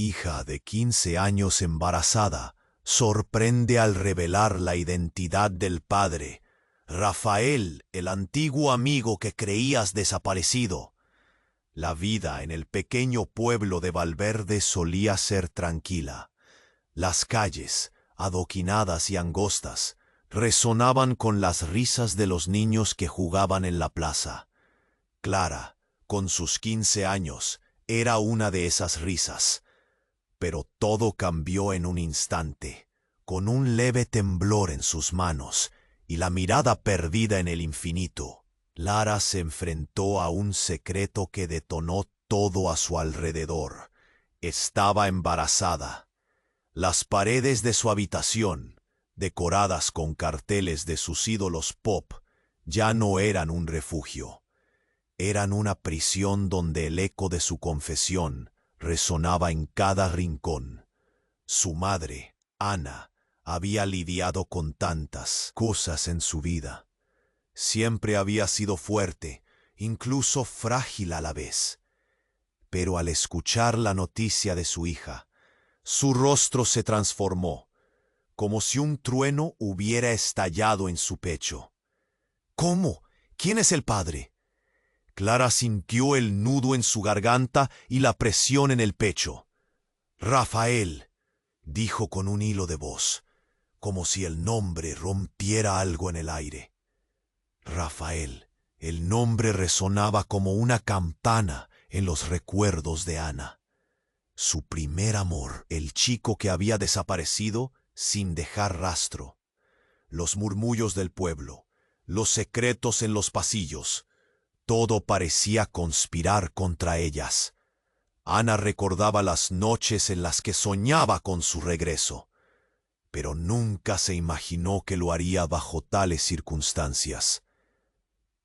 hija de 15 años embarazada, sorprende al revelar la identidad del padre. Rafael, el antiguo amigo que creías desaparecido. La vida en el pequeño pueblo de Valverde solía ser tranquila. Las calles, adoquinadas y angostas, resonaban con las risas de los niños que jugaban en la plaza. Clara, con sus 15 años, era una de esas risas. Pero todo cambió en un instante, con un leve temblor en sus manos y la mirada perdida en el infinito. Lara se enfrentó a un secreto que detonó todo a su alrededor. Estaba embarazada. Las paredes de su habitación, decoradas con carteles de sus ídolos pop, ya no eran un refugio. Eran una prisión donde el eco de su confesión resonaba en cada rincón. Su madre, Ana, había lidiado con tantas cosas en su vida. Siempre había sido fuerte, incluso frágil a la vez. Pero al escuchar la noticia de su hija, su rostro se transformó, como si un trueno hubiera estallado en su pecho. ¿Cómo? ¿Quién es el padre? Clara sintió el nudo en su garganta y la presión en el pecho. Rafael, dijo con un hilo de voz, como si el nombre rompiera algo en el aire. Rafael, el nombre resonaba como una campana en los recuerdos de Ana. Su primer amor, el chico que había desaparecido sin dejar rastro. Los murmullos del pueblo, los secretos en los pasillos, todo parecía conspirar contra ellas. Ana recordaba las noches en las que soñaba con su regreso, pero nunca se imaginó que lo haría bajo tales circunstancias.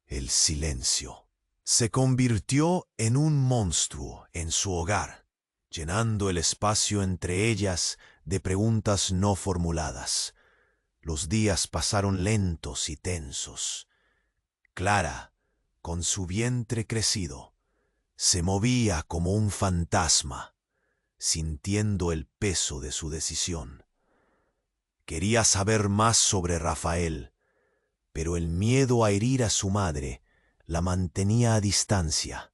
El silencio se convirtió en un monstruo en su hogar, llenando el espacio entre ellas de preguntas no formuladas. Los días pasaron lentos y tensos. Clara, con su vientre crecido, se movía como un fantasma, sintiendo el peso de su decisión. Quería saber más sobre Rafael, pero el miedo a herir a su madre la mantenía a distancia.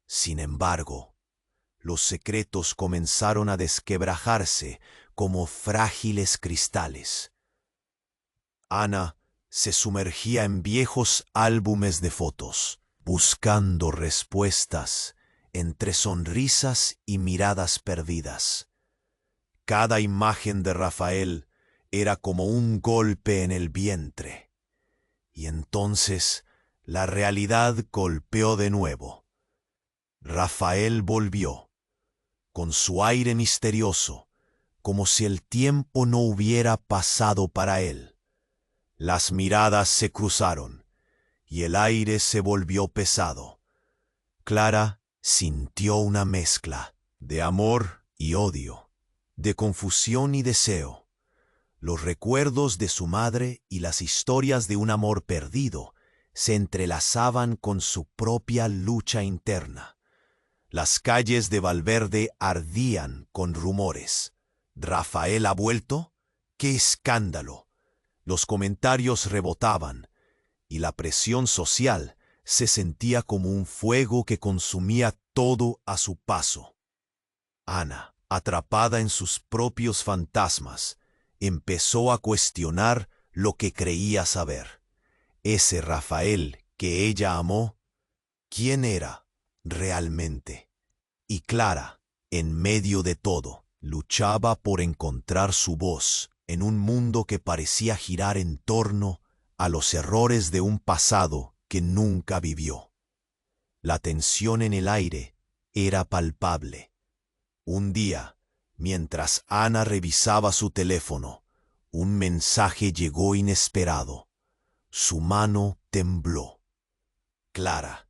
Sin embargo, los secretos comenzaron a desquebrajarse como frágiles cristales. Ana se sumergía en viejos álbumes de fotos, buscando respuestas entre sonrisas y miradas perdidas. Cada imagen de Rafael era como un golpe en el vientre. Y entonces la realidad golpeó de nuevo. Rafael volvió, con su aire misterioso, como si el tiempo no hubiera pasado para él. Las miradas se cruzaron y el aire se volvió pesado. Clara sintió una mezcla de amor y odio, de confusión y deseo. Los recuerdos de su madre y las historias de un amor perdido se entrelazaban con su propia lucha interna. Las calles de Valverde ardían con rumores. ¿Rafael ha vuelto? ¡Qué escándalo! Los comentarios rebotaban y la presión social se sentía como un fuego que consumía todo a su paso. Ana, atrapada en sus propios fantasmas, empezó a cuestionar lo que creía saber. Ese Rafael que ella amó, ¿quién era realmente? Y Clara, en medio de todo, luchaba por encontrar su voz en un mundo que parecía girar en torno a los errores de un pasado que nunca vivió. La tensión en el aire era palpable. Un día, mientras Ana revisaba su teléfono, un mensaje llegó inesperado. Su mano tembló. Clara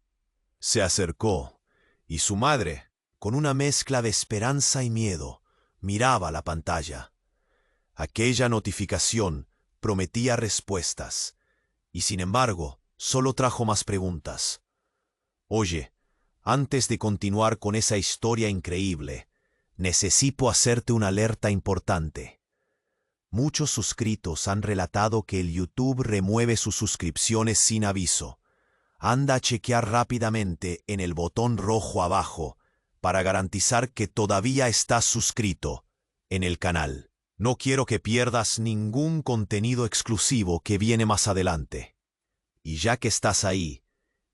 se acercó y su madre, con una mezcla de esperanza y miedo, miraba la pantalla. Aquella notificación prometía respuestas, y sin embargo, solo trajo más preguntas. Oye, antes de continuar con esa historia increíble, necesito hacerte una alerta importante. Muchos suscritos han relatado que el YouTube remueve sus suscripciones sin aviso. Anda a chequear rápidamente en el botón rojo abajo para garantizar que todavía estás suscrito en el canal. No quiero que pierdas ningún contenido exclusivo que viene más adelante. Y ya que estás ahí,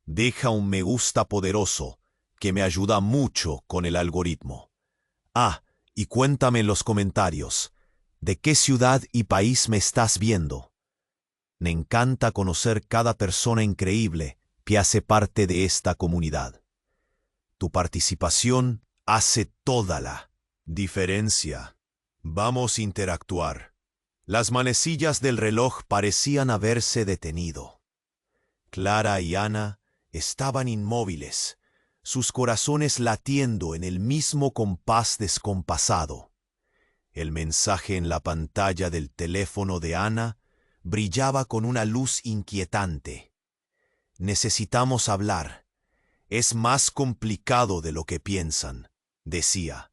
deja un me gusta poderoso que me ayuda mucho con el algoritmo. Y cuéntame en los comentarios, ¿de qué ciudad y país me estás viendo? Me encanta conocer cada persona increíble que hace parte de esta comunidad. Tu participación hace toda la diferencia. Vamos a interactuar. Las manecillas del reloj parecían haberse detenido. Clara y Ana estaban inmóviles, sus corazones latiendo en el mismo compás descompasado. El mensaje en la pantalla del teléfono de Ana brillaba con una luz inquietante. Necesitamos hablar. Es más complicado de lo que piensan, decía.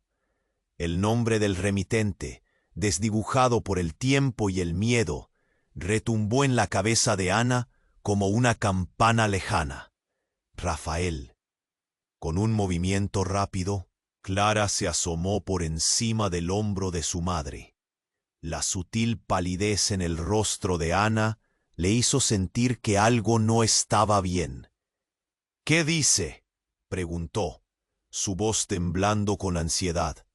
El nombre del remitente, desdibujado por el tiempo y el miedo, retumbó en la cabeza de Ana como una campana lejana. Rafael. Con un movimiento rápido, Clara se asomó por encima del hombro de su madre. La sutil palidez en el rostro de Ana le hizo sentir que algo no estaba bien. «¿Qué dice?», preguntó, su voz temblando con ansiedad.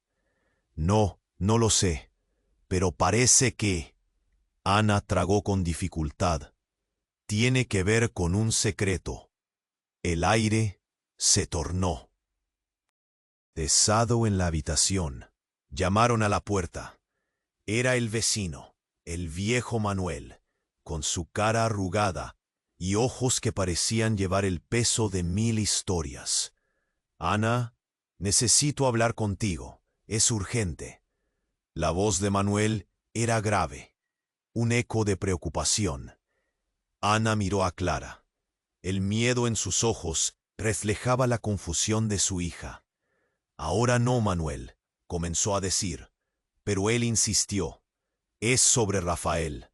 «No lo sé, pero parece que…». Ana tragó con dificultad. «Tiene que ver con un secreto». El aire se tornó pesado en la habitación. Llamaron a la puerta. Era el vecino, el viejo Manuel, con su cara arrugada y ojos que parecían llevar el peso de 1000 historias. «Ana, necesito hablar contigo. Es urgente». La voz de Manuel era grave, un eco de preocupación. Ana miró a Clara. El miedo en sus ojos reflejaba la confusión de su hija. «Ahora no, Manuel», comenzó a decir, pero él insistió. «Es sobre Rafael».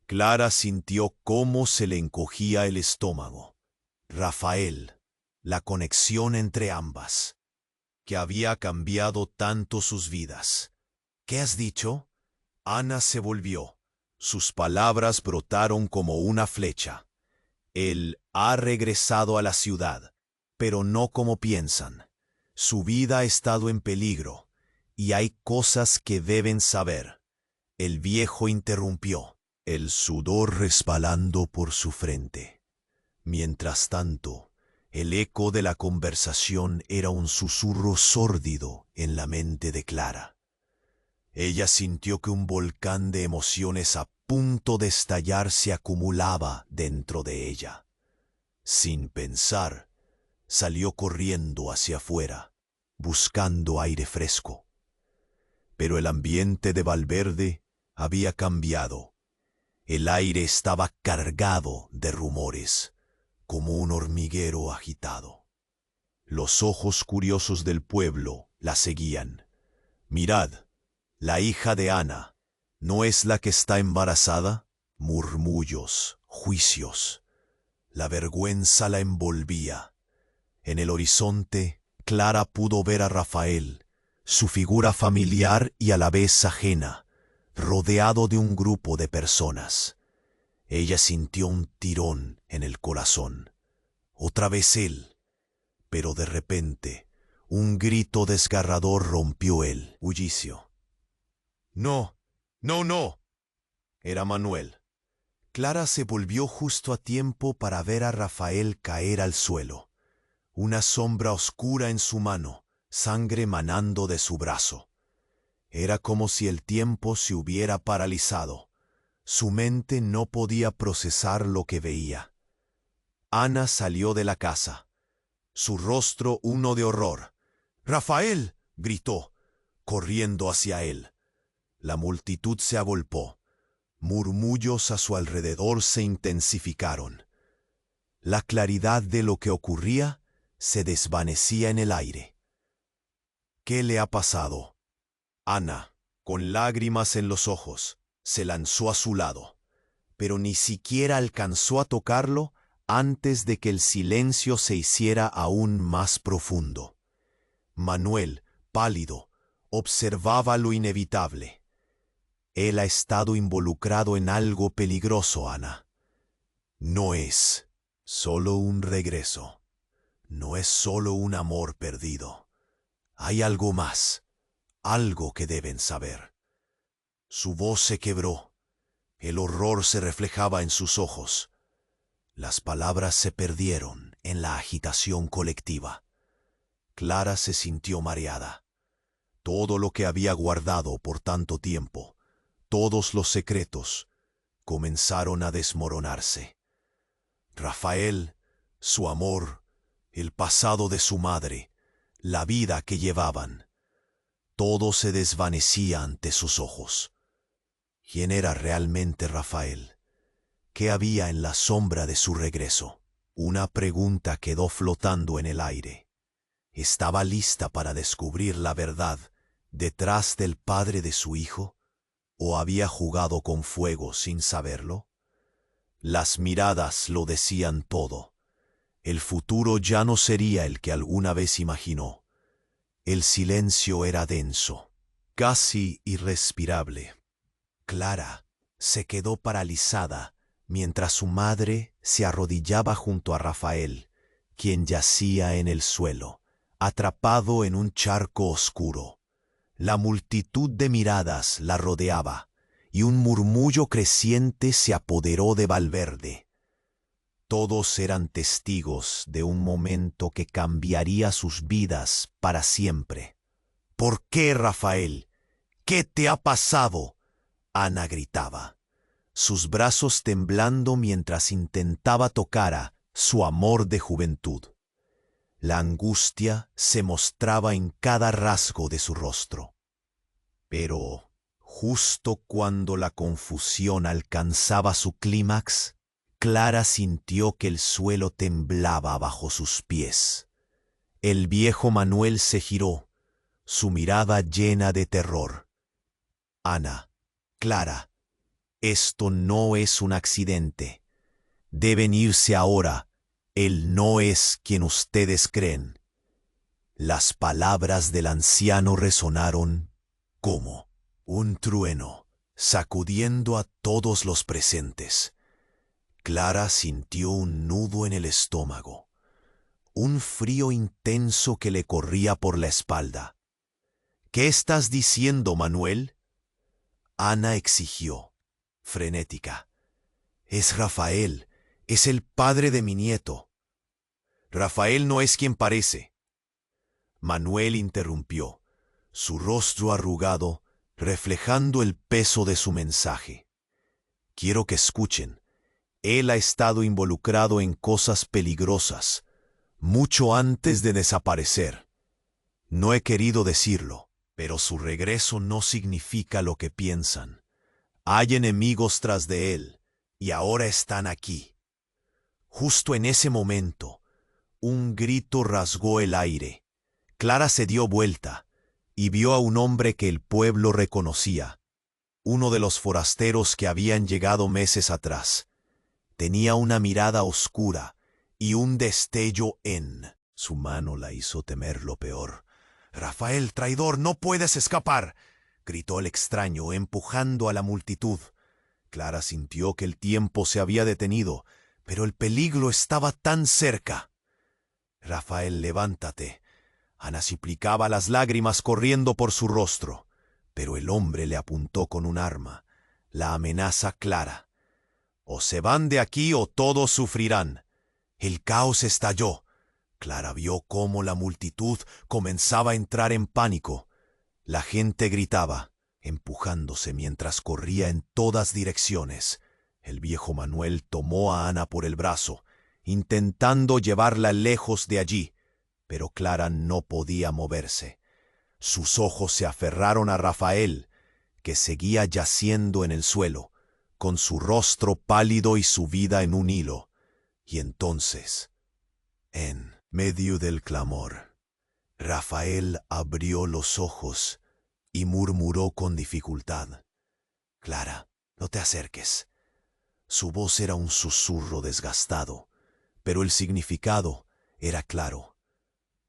Clara sintió cómo se le encogía el estómago. Rafael, la conexión entre ambas, que había cambiado tanto sus vidas. «¿Qué has dicho?». Ana se volvió. Sus palabras brotaron como una flecha. «Él ha regresado a la ciudad, pero no como piensan. Su vida ha estado en peligro, y hay cosas que deben saber». El viejo interrumpió, el sudor resbalando por su frente. Mientras tanto, el eco de la conversación era un susurro sórdido en la mente de Clara. Ella sintió que un volcán de emociones a punto de estallar se acumulaba dentro de ella. Sin pensar, salió corriendo hacia afuera, buscando aire fresco. Pero el ambiente de Valverde había cambiado. El aire estaba cargado de rumores, como un hormiguero agitado. Los ojos curiosos del pueblo la seguían. «Mirad, la hija de Ana, ¿no es la que está embarazada?». Murmullos, juicios. La vergüenza la envolvía. En el horizonte, Clara pudo ver a Rafael, su figura familiar y a la vez ajena, rodeado de un grupo de personas. Ella sintió un tirón en el corazón. Otra vez él. Pero de repente, un grito desgarrador rompió el bullicio. «No, no, no». Era Manuel. Clara se volvió justo a tiempo para ver a Rafael caer al suelo. Una sombra oscura en su mano, sangre manando de su brazo. Era como si el tiempo se hubiera paralizado. Su mente no podía procesar lo que veía. Ana salió de la casa, su rostro uno de horror. «¡Rafael!», gritó, corriendo hacia él. La multitud se agolpó. Murmullos a su alrededor se intensificaron. La claridad de lo que ocurría se desvanecía en el aire. «¿Qué le ha pasado?», Ana, con lágrimas en los ojos, se lanzó a su lado, pero ni siquiera alcanzó a tocarlo antes de que el silencio se hiciera aún más profundo. Manuel, pálido, observaba lo inevitable. Él ha estado involucrado en algo peligroso, Ana. No es solo un regreso. No es solo un amor perdido. Hay algo más, algo que deben saber. Su voz se quebró. El horror se reflejaba en sus ojos. Las palabras se perdieron en la agitación colectiva. Clara se sintió mareada. Todo lo que había guardado por tanto tiempo, todos los secretos, comenzaron a desmoronarse. Rafael, su amor, el pasado de su madre, la vida que llevaban, todo se desvanecía ante sus ojos. ¿Quién era realmente Rafael? ¿Qué había en la sombra de su regreso? Una pregunta quedó flotando en el aire. ¿Estaba lista para descubrir la verdad detrás del padre de su hijo? ¿O había jugado con fuego sin saberlo? Las miradas lo decían todo. El futuro ya no sería el que alguna vez imaginó. El silencio era denso, casi irrespirable. Clara se quedó paralizada mientras su madre se arrodillaba junto a Rafael, quien yacía en el suelo, atrapado en un charco oscuro. La multitud de miradas la rodeaba, y un murmullo creciente se apoderó de Valverde. Todos eran testigos de un momento que cambiaría sus vidas para siempre. ¿Por qué, Rafael? ¿Qué te ha pasado? Ana gritaba, sus brazos temblando mientras intentaba tocar a su amor de juventud. La angustia se mostraba en cada rasgo de su rostro. Pero, justo cuando la confusión alcanzaba su clímax, Clara sintió que el suelo temblaba bajo sus pies. El viejo Manuel se giró, su mirada llena de terror. Ana, Clara, esto no es un accidente. Deben irse ahora. Él no es quien ustedes creen. Las palabras del anciano resonaron como un trueno, sacudiendo a todos los presentes. Clara sintió un nudo en el estómago, un frío intenso que le corría por la espalda. ¿Qué estás diciendo, Manuel? Ana exigió, frenética. Es Rafael, es el padre de mi nieto. Rafael no es quien parece. Manuel interrumpió, su rostro arrugado, reflejando el peso de su mensaje. Quiero que escuchen. Él ha estado involucrado en cosas peligrosas, mucho antes de desaparecer. No he querido decirlo, pero su regreso no significa lo que piensan. Hay enemigos tras de él, y ahora están aquí. Justo en ese momento, un grito rasgó el aire. Clara se dio vuelta y vio a un hombre que el pueblo reconocía, uno de los forasteros que habían llegado meses atrás. Tenía una mirada oscura y un destello en su mano la hizo temer lo peor. «Rafael, traidor, no puedes escapar», gritó el extraño, empujando a la multitud. Clara sintió que el tiempo se había detenido, pero el peligro estaba tan cerca. «Rafael, levántate». Ana suplicaba, las lágrimas corriendo por su rostro, pero el hombre le apuntó con un arma, la amenaza clara. «O se van de aquí o todos sufrirán». El caos estalló. Clara vio cómo la multitud comenzaba a entrar en pánico. La gente gritaba, empujándose mientras corría en todas direcciones. El viejo Manuel tomó a Ana por el brazo, intentando llevarla lejos de allí, pero Clara no podía moverse. Sus ojos se aferraron a Rafael, que seguía yaciendo en el suelo, con su rostro pálido y su vida en un hilo. Y entonces, en medio del clamor, Rafael abrió los ojos y murmuró con dificultad: «Clara, no te acerques». Su voz era un susurro desgastado, pero el significado era claro.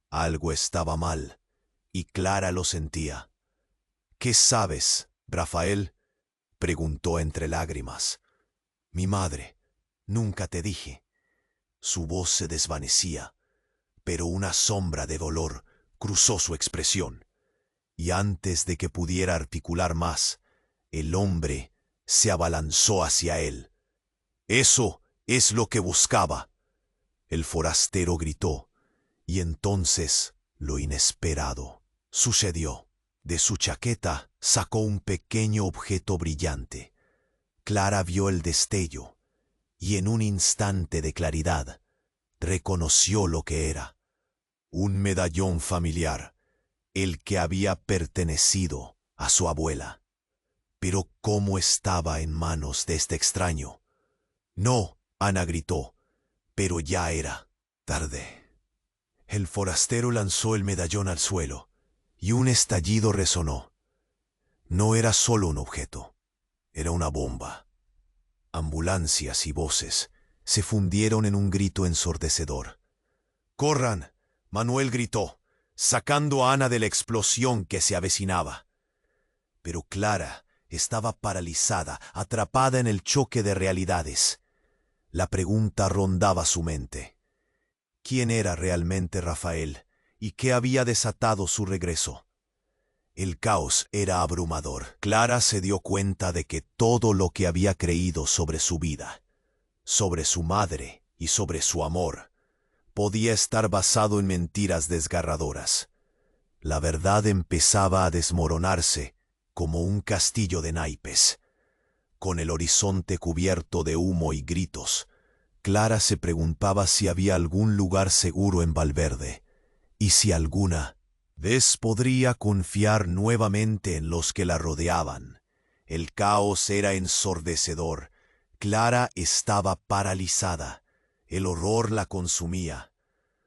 Algo estaba mal, y Clara lo sentía. «¿Qué sabes, Rafael?», preguntó entre lágrimas. «Mi madre, nunca te dije». Su voz se desvanecía, pero una sombra de dolor cruzó su expresión, y antes de que pudiera articular más, el hombre se abalanzó hacia él. «Eso es lo que buscaba», el forastero gritó, y entonces lo inesperado sucedió. De su chaqueta sacó un pequeño objeto brillante. Clara vio el destello, y en un instante de claridad reconoció lo que era: un medallón familiar, el que había pertenecido a su abuela. Pero ¿cómo estaba en manos de este extraño? «No», Ana gritó, pero ya era tarde. El forastero lanzó el medallón al suelo, y un estallido resonó. No era solo un objeto, era una bomba. Ambulancias y voces se fundieron en un grito ensordecedor. «¡Corran!», Manuel gritó, sacando a Ana de la explosión que se avecinaba. Pero Clara estaba paralizada, atrapada en el choque de realidades. La pregunta rondaba su mente: ¿quién era realmente Rafael y qué había desatado su regreso? El caos era abrumador. Clara se dio cuenta de que todo lo que había creído sobre su vida, sobre su madre y sobre su amor, podía estar basado en mentiras desgarradoras. La verdad empezaba a desmoronarse como un castillo de naipes. Con el horizonte cubierto de humo y gritos, Clara se preguntaba si había algún lugar seguro en Valverde, y si alguna vez podría confiar nuevamente en los que la rodeaban. El caos era ensordecedor. Clara estaba paralizada. El horror la consumía.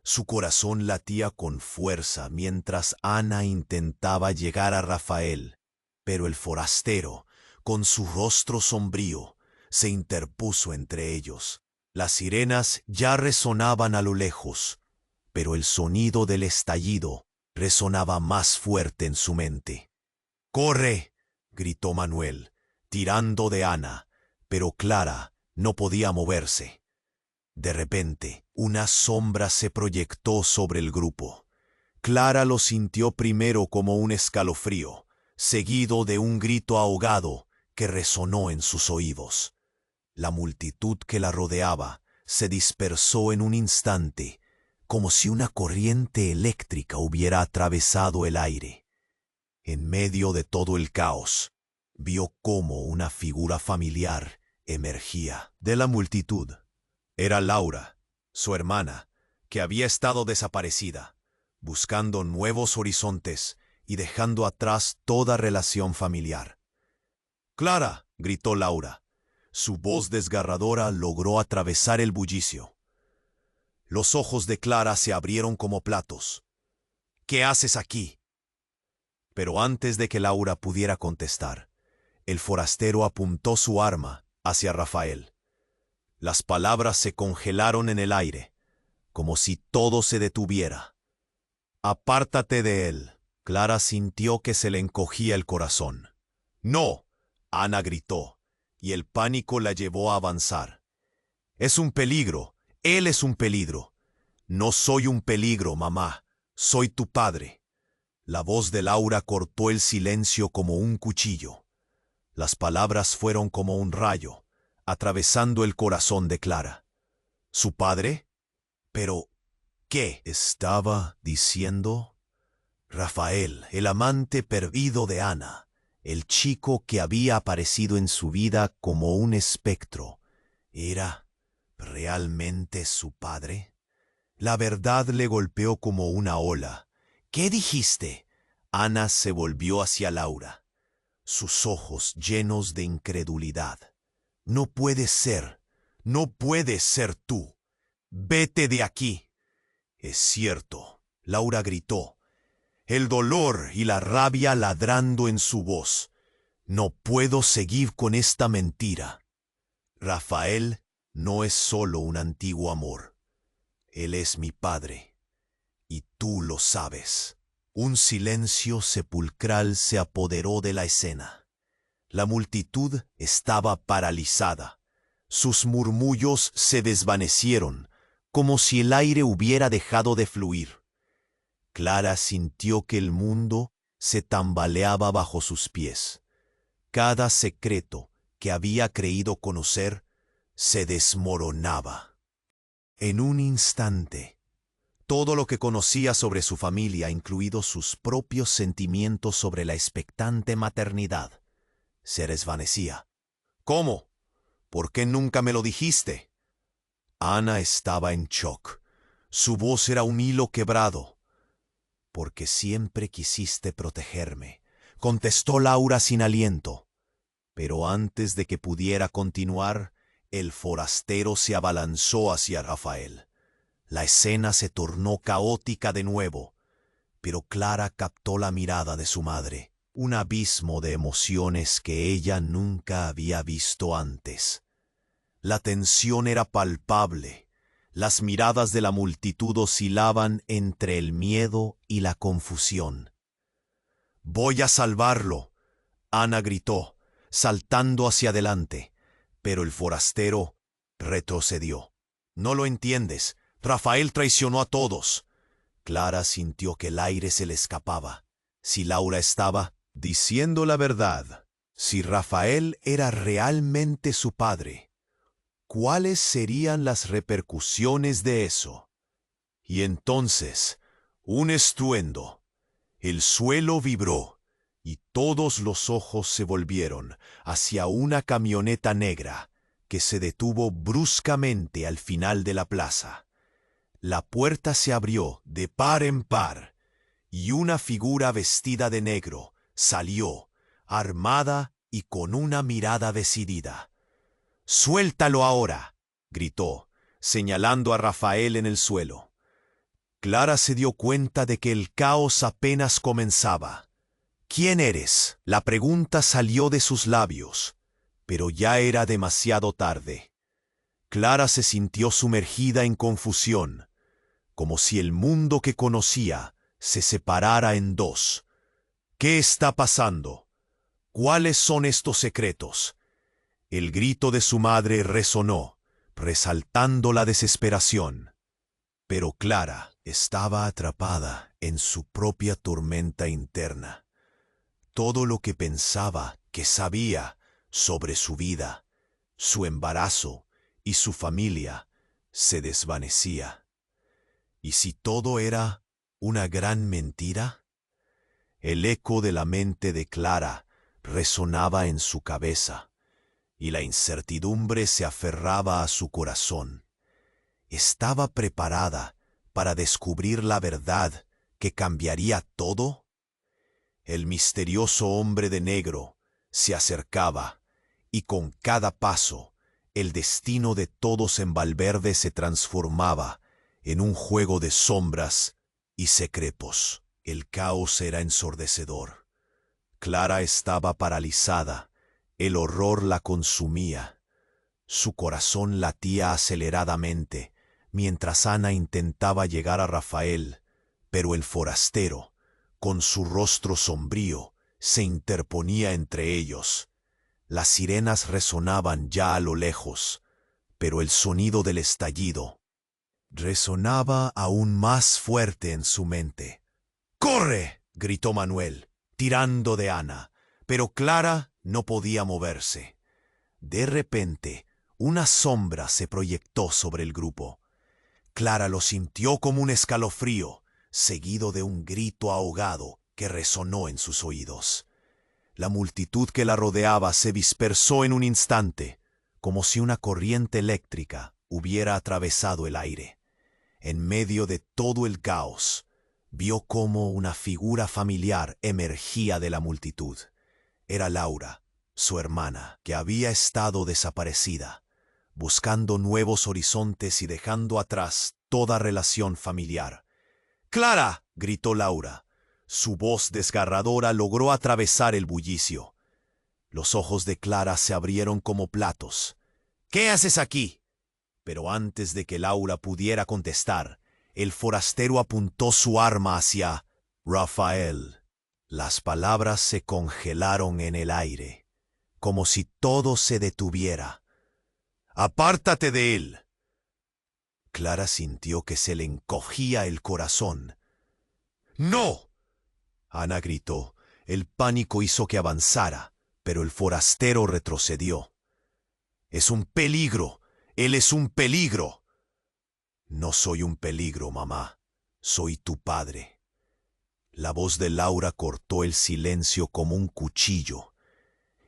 Su corazón latía con fuerza mientras Ana intentaba llegar a Rafael, pero el forastero, con su rostro sombrío, se interpuso entre ellos. Las sirenas ya resonaban a lo lejos, pero el sonido del estallido resonaba más fuerte en su mente. «¡Corre!», gritó Manuel, tirando de Ana, pero Clara no podía moverse. De repente, una sombra se proyectó sobre el grupo. Clara lo sintió primero como un escalofrío, seguido de un grito ahogado que resonó en sus oídos. La multitud que la rodeaba se dispersó en un instante, como si una corriente eléctrica hubiera atravesado el aire. En medio de todo el caos, vio cómo una figura familiar emergía de la multitud. Era Laura, su hermana, que había estado desaparecida, buscando nuevos horizontes y dejando atrás toda relación familiar. «¡Clara!», gritó Laura. Su voz desgarradora logró atravesar el bullicio. Los ojos de Clara se abrieron como platos. «¿Qué haces aquí?». Pero antes de que Laura pudiera contestar, el forastero apuntó su arma hacia Rafael. Las palabras se congelaron en el aire, como si todo se detuviera. «Apártate de él». Clara sintió que se le encogía el corazón. «¡No!», Ana gritó, y el pánico la llevó a avanzar. «Es un peligro. Él es un peligro». «No soy un peligro, mamá. Soy tu padre». La voz de Laura cortó el silencio como un cuchillo. Las palabras fueron como un rayo, atravesando el corazón de Clara. ¿Su padre? ¿Pero qué estaba diciendo? Rafael, el amante perdido de Ana, el chico que había aparecido en su vida como un espectro, ¿era realmente su padre? La verdad le golpeó como una ola. «¿Qué dijiste?». Ana se volvió hacia Laura, sus ojos llenos de incredulidad. «No puedes ser tú. Vete de aquí». «Es cierto», Laura gritó. el dolor y la rabia ladrando en su voz. No puedo seguir con esta mentira. Rafael no es solo un antiguo amor. Él es mi padre. Y tú lo sabes. Un silencio sepulcral se apoderó de la escena. La multitud estaba paralizada. Sus murmullos se desvanecieron, como si el aire hubiera dejado de fluir. Clara sintió que el mundo se tambaleaba bajo sus pies. Cada secreto que había creído conocer se desmoronaba. En un instante, todo lo que conocía sobre su familia, incluidos sus propios sentimientos sobre la expectante maternidad, se desvanecía. ¿Cómo? ¿Por qué nunca me lo dijiste? Ana estaba en shock. Su voz era un hilo quebrado. Porque siempre quisiste protegerme, contestó Laura sin aliento. Pero antes de que pudiera continuar, el forastero se abalanzó hacia Rafael. La escena se tornó caótica de nuevo, pero Clara captó la mirada de su madre, un abismo de emociones que ella nunca había visto antes. La tensión era palpable. Las miradas de la multitud oscilaban entre el miedo y la confusión. «Voy a salvarlo», Ana gritó, saltando hacia adelante, pero el forastero retrocedió. «No lo entiendes. Rafael traicionó a todos». Clara sintió que el aire se le escapaba. Si Laura estaba diciendo la verdad, si Rafael era realmente su padre, ¿cuáles serían las repercusiones de eso? Y entonces, un estruendo. El suelo vibró y todos los ojos se volvieron hacia una camioneta negra que se detuvo bruscamente al final de la plaza. La puerta se abrió de par en par y una figura vestida de negro salió, armada y con una mirada decidida. «¡Suéltalo ahora!», gritó, señalando a Rafael en el suelo. Clara se dio cuenta de que el caos apenas comenzaba. «¿Quién eres?», la pregunta salió de sus labios, pero ya era demasiado tarde. Clara se sintió sumergida en confusión, como si el mundo que conocía se separara en dos. ¿Qué está pasando? ¿Cuáles son estos secretos? El grito de su madre resonó, resaltando la desesperación. Pero Clara estaba atrapada en su propia tormenta interna. Todo lo que pensaba que sabía sobre su vida, su embarazo y su familia se desvanecía. ¿Y si todo era una gran mentira? El eco de la mente de Clara resonaba en su cabeza, y la incertidumbre se aferraba a su corazón. ¿Estaba preparada para descubrir la verdad que cambiaría todo? El misterioso hombre de negro se acercaba, y con cada paso, el destino de todos en Valverde se transformaba en un juego de sombras y secretos. El caos era ensordecedor. Clara estaba paralizada. El horror la consumía. Su corazón latía aceleradamente, mientras Ana intentaba llegar a Rafael, pero el forastero, con su rostro sombrío, se interponía entre ellos. Las sirenas resonaban ya a lo lejos, pero el sonido del estallido resonaba aún más fuerte en su mente. «¡Corre!», gritó Manuel, tirando de Ana, pero Clara no podía moverse. De repente, una sombra se proyectó sobre el grupo. Clara lo sintió como un escalofrío, seguido de un grito ahogado que resonó en sus oídos. La multitud que la rodeaba se dispersó en un instante, como si una corriente eléctrica hubiera atravesado el aire. En medio de todo el caos, vio cómo una figura familiar emergía de la multitud. Era Laura, su hermana, que había estado desaparecida, buscando nuevos horizontes y dejando atrás toda relación familiar. «¡Clara!», gritó Laura. Su voz desgarradora logró atravesar el bullicio. Los ojos de Clara se abrieron como platos. ¿Qué haces aquí? Pero antes de que Laura pudiera contestar, el forastero apuntó su arma hacia Rafael. Las palabras se congelaron en el aire, como si todo se detuviera. ¡Apártate de él! Clara sintió que se le encogía el corazón. ¡No! Ana gritó. El pánico hizo que avanzara, pero el forastero retrocedió. ¡Es un peligro! ¡Él es un peligro! No soy un peligro, mamá. Soy tu padre. La voz de Laura cortó el silencio como un cuchillo.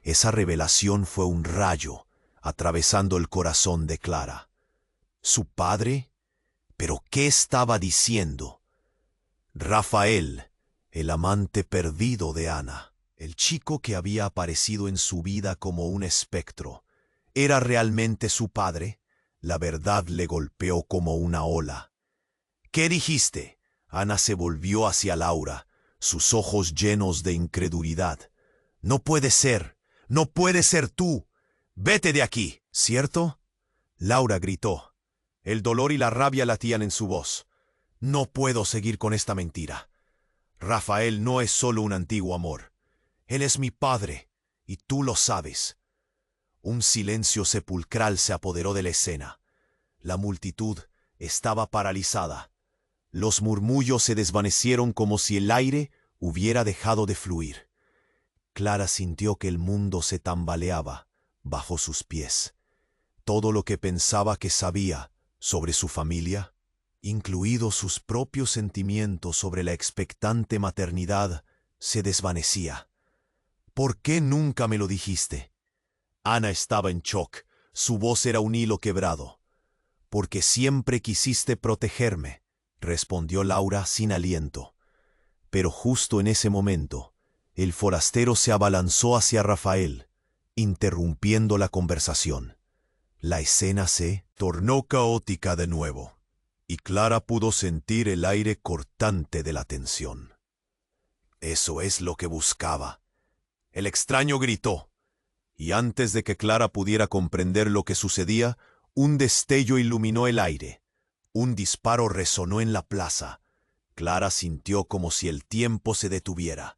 Esa revelación fue un rayo, atravesando el corazón de Clara. ¿Su padre? ¿Pero qué estaba diciendo? Rafael, el amante perdido de Ana, el chico que había aparecido en su vida como un espectro, ¿era realmente su padre? La verdad le golpeó como una ola. ¿Qué dijiste? Ana se volvió hacia Laura, sus ojos llenos de incredulidad. No puede ser tú. Vete de aquí, ¿cierto? Laura gritó. El dolor y la rabia latían en su voz. No puedo seguir con esta mentira. Rafael no es solo un antiguo amor. Él es mi padre, y tú lo sabes. Un silencio sepulcral se apoderó de la escena. La multitud estaba paralizada. Los murmullos se desvanecieron como si el aire hubiera dejado de fluir. Clara sintió que el mundo se tambaleaba bajo sus pies. Todo lo que pensaba que sabía sobre su familia, incluidos sus propios sentimientos sobre la expectante maternidad, se desvanecía. ¿Por qué nunca me lo dijiste? Ana estaba en shock. Su voz era un hilo quebrado. Porque siempre quisiste protegerme, respondió Laura sin aliento. Pero justo en ese momento, el forastero se abalanzó hacia Rafael, interrumpiendo la conversación. La escena se tornó caótica de nuevo, y Clara pudo sentir el aire cortante de la tensión. Eso es lo que buscaba. El extraño gritó, y antes de que Clara pudiera comprender lo que sucedía, un destello iluminó el aire. Un disparo resonó en la plaza. Clara sintió como si el tiempo se detuviera.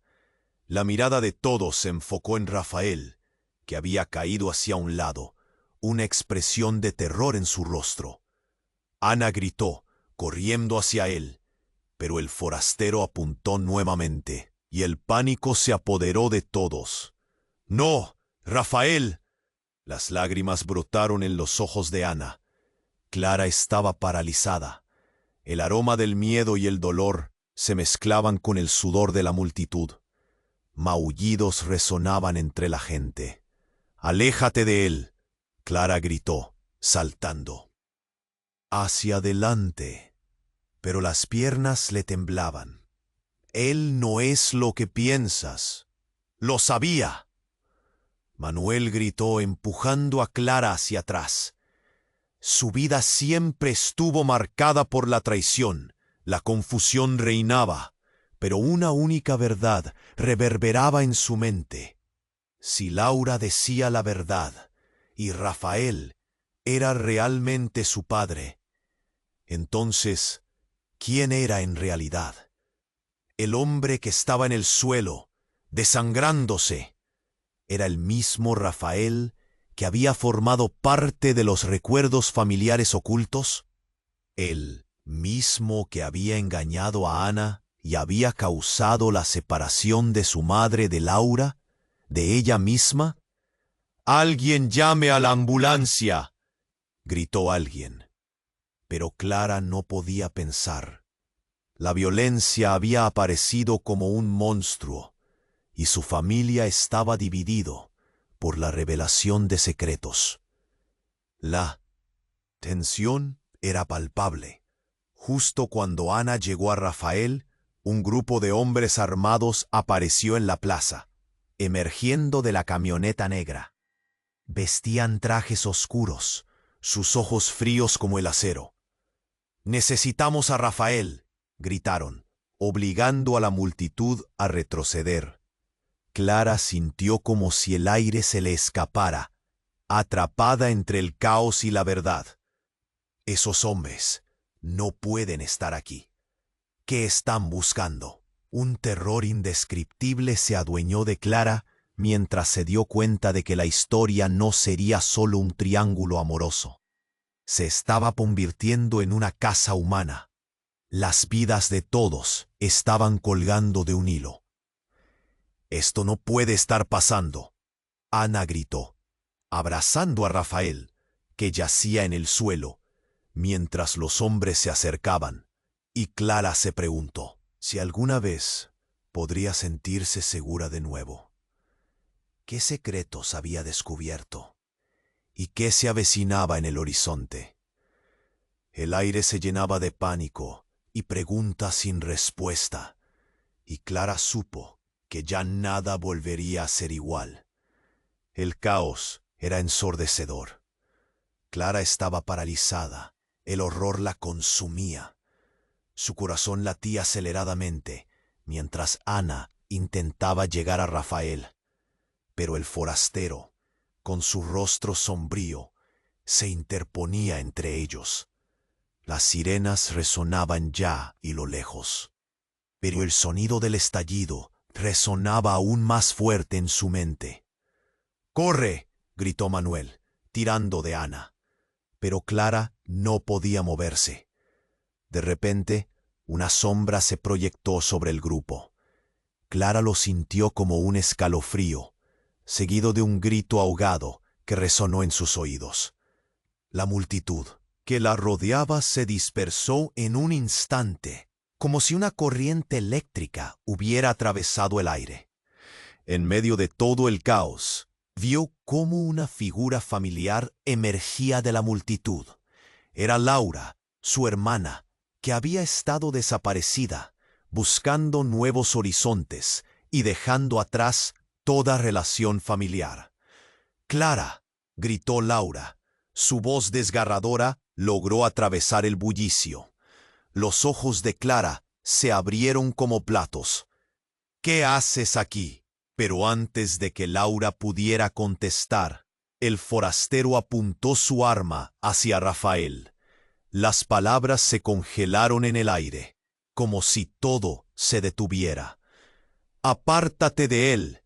La mirada de todos se enfocó en Rafael, que había caído hacia un lado, una expresión de terror en su rostro. Ana gritó, corriendo hacia él, pero el forastero apuntó nuevamente, y el pánico se apoderó de todos. ¡No, Rafael! Las lágrimas brotaron en los ojos de Ana. Clara estaba paralizada. El aroma del miedo y el dolor se mezclaban con el sudor de la multitud. Maullidos resonaban entre la gente. «¡Aléjate de él!», Clara gritó, saltando. Hacia adelante. Pero las piernas le temblaban. «Él no es lo que piensas». «Lo sabía». Manuel gritó, empujando a Clara hacia atrás. Su vida siempre estuvo marcada por la traición. La confusión reinaba, pero una única verdad reverberaba en su mente. Si Laura decía la verdad, y Rafael era realmente su padre, entonces, ¿quién era en realidad? El hombre que estaba en el suelo, desangrándose, ¿era el mismo Rafael que había formado parte de los recuerdos familiares ocultos? ¿El mismo que había engañado a Ana y había causado la separación de su madre de Laura, de ella misma? «¡Alguien llame a la ambulancia!», gritó alguien. Pero Clara no podía pensar. La violencia había aparecido como un monstruo, y su familia estaba dividido por la revelación de secretos. La tensión era palpable. Justo cuando Ana llegó a Rafael, un grupo de hombres armados apareció en la plaza, emergiendo de la camioneta negra. Vestían trajes oscuros, sus ojos fríos como el acero. «Necesitamos a Rafael», gritaron, obligando a la multitud a retroceder. Clara sintió como si el aire se le escapara, atrapada entre el caos y la verdad. Esos hombres no pueden estar aquí. ¿Qué están buscando? Un terror indescriptible se adueñó de Clara mientras se dio cuenta de que la historia no sería solo un triángulo amoroso. Se estaba convirtiendo en una casa humana. Las vidas de todos estaban colgando de un hilo. «Esto no puede estar pasando», Ana gritó, abrazando a Rafael, que yacía en el suelo, mientras los hombres se acercaban, y Clara se preguntó si alguna vez podría sentirse segura de nuevo. ¿Qué secretos había descubierto? ¿Y qué se avecinaba en el horizonte? El aire se llenaba de pánico y preguntas sin respuesta, y Clara supo que ya nada volvería a ser igual. El caos era ensordecedor. Clara estaba paralizada, el horror la consumía. Su corazón latía aceleradamente, mientras Ana intentaba llegar a Rafael. Pero el forastero, con su rostro sombrío, se interponía entre ellos. Las sirenas resonaban ya y lo lejos. Pero el sonido del estallido resonaba aún más fuerte en su mente. «¡Corre!», gritó Manuel, tirando de Ana. Pero Clara no podía moverse. De repente, una sombra se proyectó sobre el grupo. Clara lo sintió como un escalofrío, seguido de un grito ahogado que resonó en sus oídos. La multitud que la rodeaba se dispersó en un instante, como si una corriente eléctrica hubiera atravesado el aire. En medio de todo el caos, vio cómo una figura familiar emergía de la multitud. Era Laura, su hermana, que había estado desaparecida, buscando nuevos horizontes y dejando atrás toda relación familiar. «¡Clara!», gritó Laura. Su voz desgarradora logró atravesar el bullicio. Los ojos de Clara se abrieron como platos. «¿Qué haces aquí?». Pero antes de que Laura pudiera contestar, el forastero apuntó su arma hacia Rafael. Las palabras se congelaron en el aire, como si todo se detuviera. «¡Apártate de él!».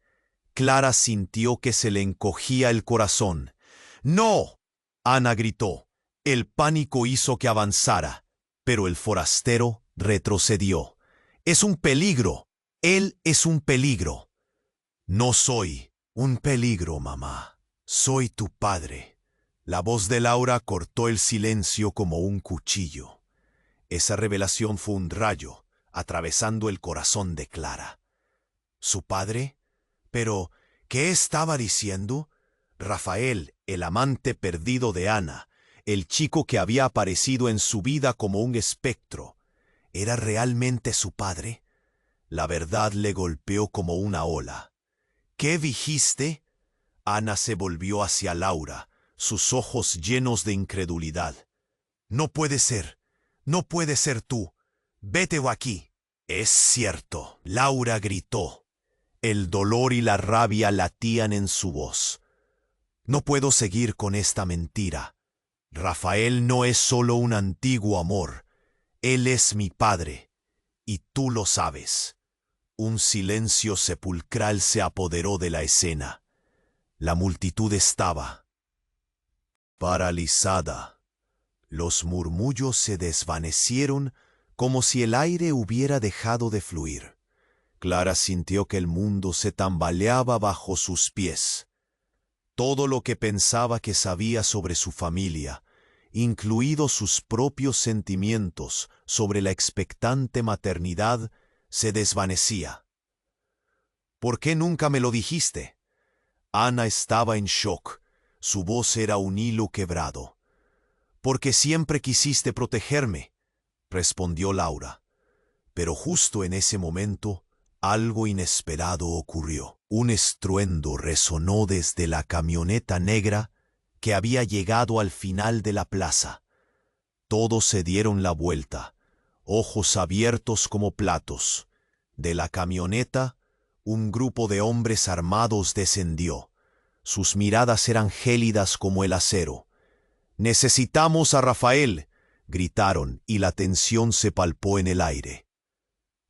Clara sintió que se le encogía el corazón. «¡No!», Ana gritó. El pánico hizo que avanzara, pero el forastero retrocedió. «Es un peligro. Él es un peligro». «No soy un peligro, mamá. Soy tu padre». La voz de Laura cortó el silencio como un cuchillo. Esa revelación fue un rayo, atravesando el corazón de Clara. ¿Su padre? Pero, ¿qué estaba diciendo? Rafael, el amante perdido de Ana, el chico que había aparecido en su vida como un espectro, ¿era realmente su padre? La verdad le golpeó como una ola. «¿Qué dijiste?». Ana se volvió hacia Laura, sus ojos llenos de incredulidad. «No puede ser. No puede ser tú. Vete de aquí». «Es cierto», Laura gritó. El dolor y la rabia latían en su voz. «No puedo seguir con esta mentira. Rafael no es solo un antiguo amor. Él es mi padre. Y tú lo sabes». Un silencio sepulcral se apoderó de la escena. La multitud estaba paralizada. Los murmullos se desvanecieron como si el aire hubiera dejado de fluir. Clara sintió que el mundo se tambaleaba bajo sus pies. Todo lo que pensaba que sabía sobre su familia, incluidos sus propios sentimientos sobre la expectante maternidad, se desvanecía. «¿Por qué nunca me lo dijiste?». Ana estaba en shock. Su voz era un hilo quebrado. «Porque siempre quisiste protegerme», respondió Laura. Pero justo en ese momento, algo inesperado ocurrió. Un estruendo resonó desde la camioneta negra que había llegado al final de la plaza. Todos se dieron la vuelta, ojos abiertos como platos. De la camioneta, un grupo de hombres armados descendió. Sus miradas eran gélidas como el acero. «¡Necesitamos a Rafael!», gritaron, y la tensión se palpó en el aire.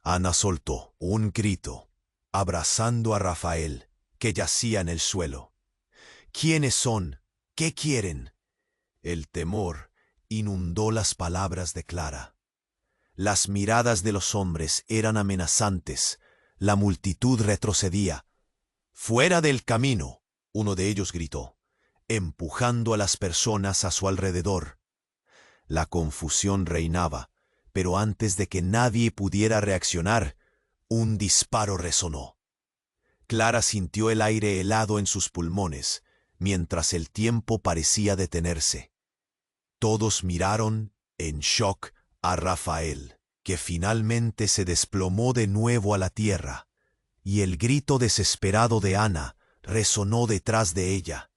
Ana soltó un grito, abrazando a Rafael, que yacía en el suelo. «¿Quiénes son? ¿Qué quieren?». El temor inundó las palabras de Clara. Las miradas de los hombres eran amenazantes. La multitud retrocedía. «¡Fuera del camino!», uno de ellos gritó, empujando a las personas a su alrededor. La confusión reinaba, pero antes de que nadie pudiera reaccionar, un disparo resonó. Clara sintió el aire helado en sus pulmones, mientras el tiempo parecía detenerse. Todos miraron, en shock, a Rafael, que finalmente se desplomó de nuevo a la tierra, y el grito desesperado de Ana resonó detrás de ella.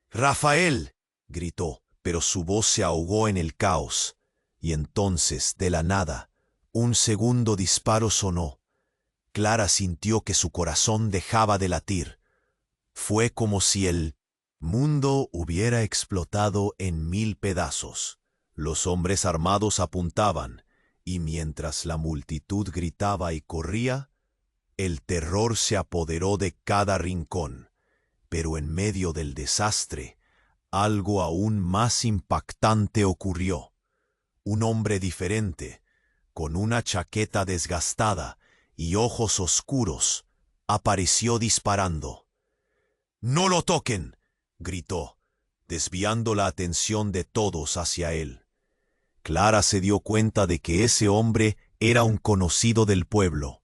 «¡Rafael!», gritó, pero su voz se ahogó en el caos, y entonces, de la nada, un segundo disparo sonó. Clara sintió que su corazón dejaba de latir. Fue como si el mundo hubiera explotado en 1000 pedazos. Los hombres armados apuntaban, y mientras la multitud gritaba y corría, el terror se apoderó de cada rincón. Pero en medio del desastre, algo aún más impactante ocurrió. Un hombre diferente, con una chaqueta desgastada y ojos oscuros, apareció disparando. «¡No lo toquen!», gritó, desviando la atención de todos hacia él. Clara se dio cuenta de que ese hombre era un conocido del pueblo,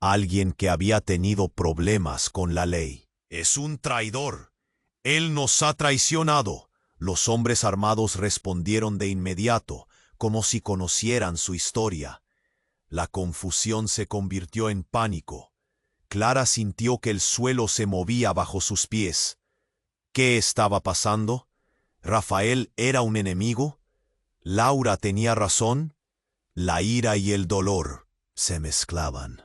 alguien que había tenido problemas con la ley. «¡Es un traidor! ¡Él nos ha traicionado!», los hombres armados respondieron de inmediato, como si conocieran su historia. La confusión se convirtió en pánico. Clara sintió que el suelo se movía bajo sus pies. ¿Qué estaba pasando? ¿Rafael era un enemigo? ¿Laura tenía razón? La ira y el dolor se mezclaban.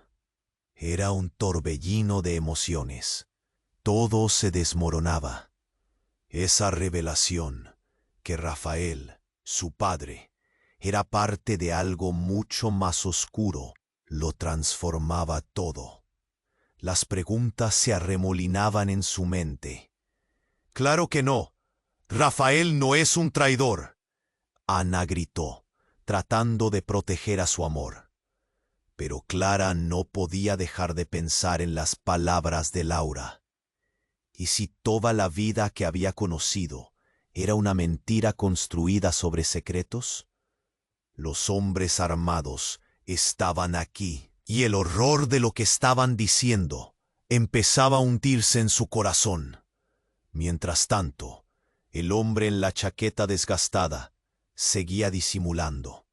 Era un torbellino de emociones. Todo se desmoronaba. Esa revelación, que Rafael, su padre, era parte de algo mucho más oscuro, lo transformaba todo. Las preguntas se arremolinaban en su mente. «¡Claro que no! Rafael no es un traidor», Ana gritó, tratando de proteger a su amor. Pero Clara no podía dejar de pensar en las palabras de Laura. ¿Y si toda la vida que había conocido era una mentira construida sobre secretos? Los hombres armados estaban aquí, y el horror de lo que estaban diciendo empezaba a hundirse en su corazón. Mientras tanto, el hombre en la chaqueta desgastada seguía disimulando,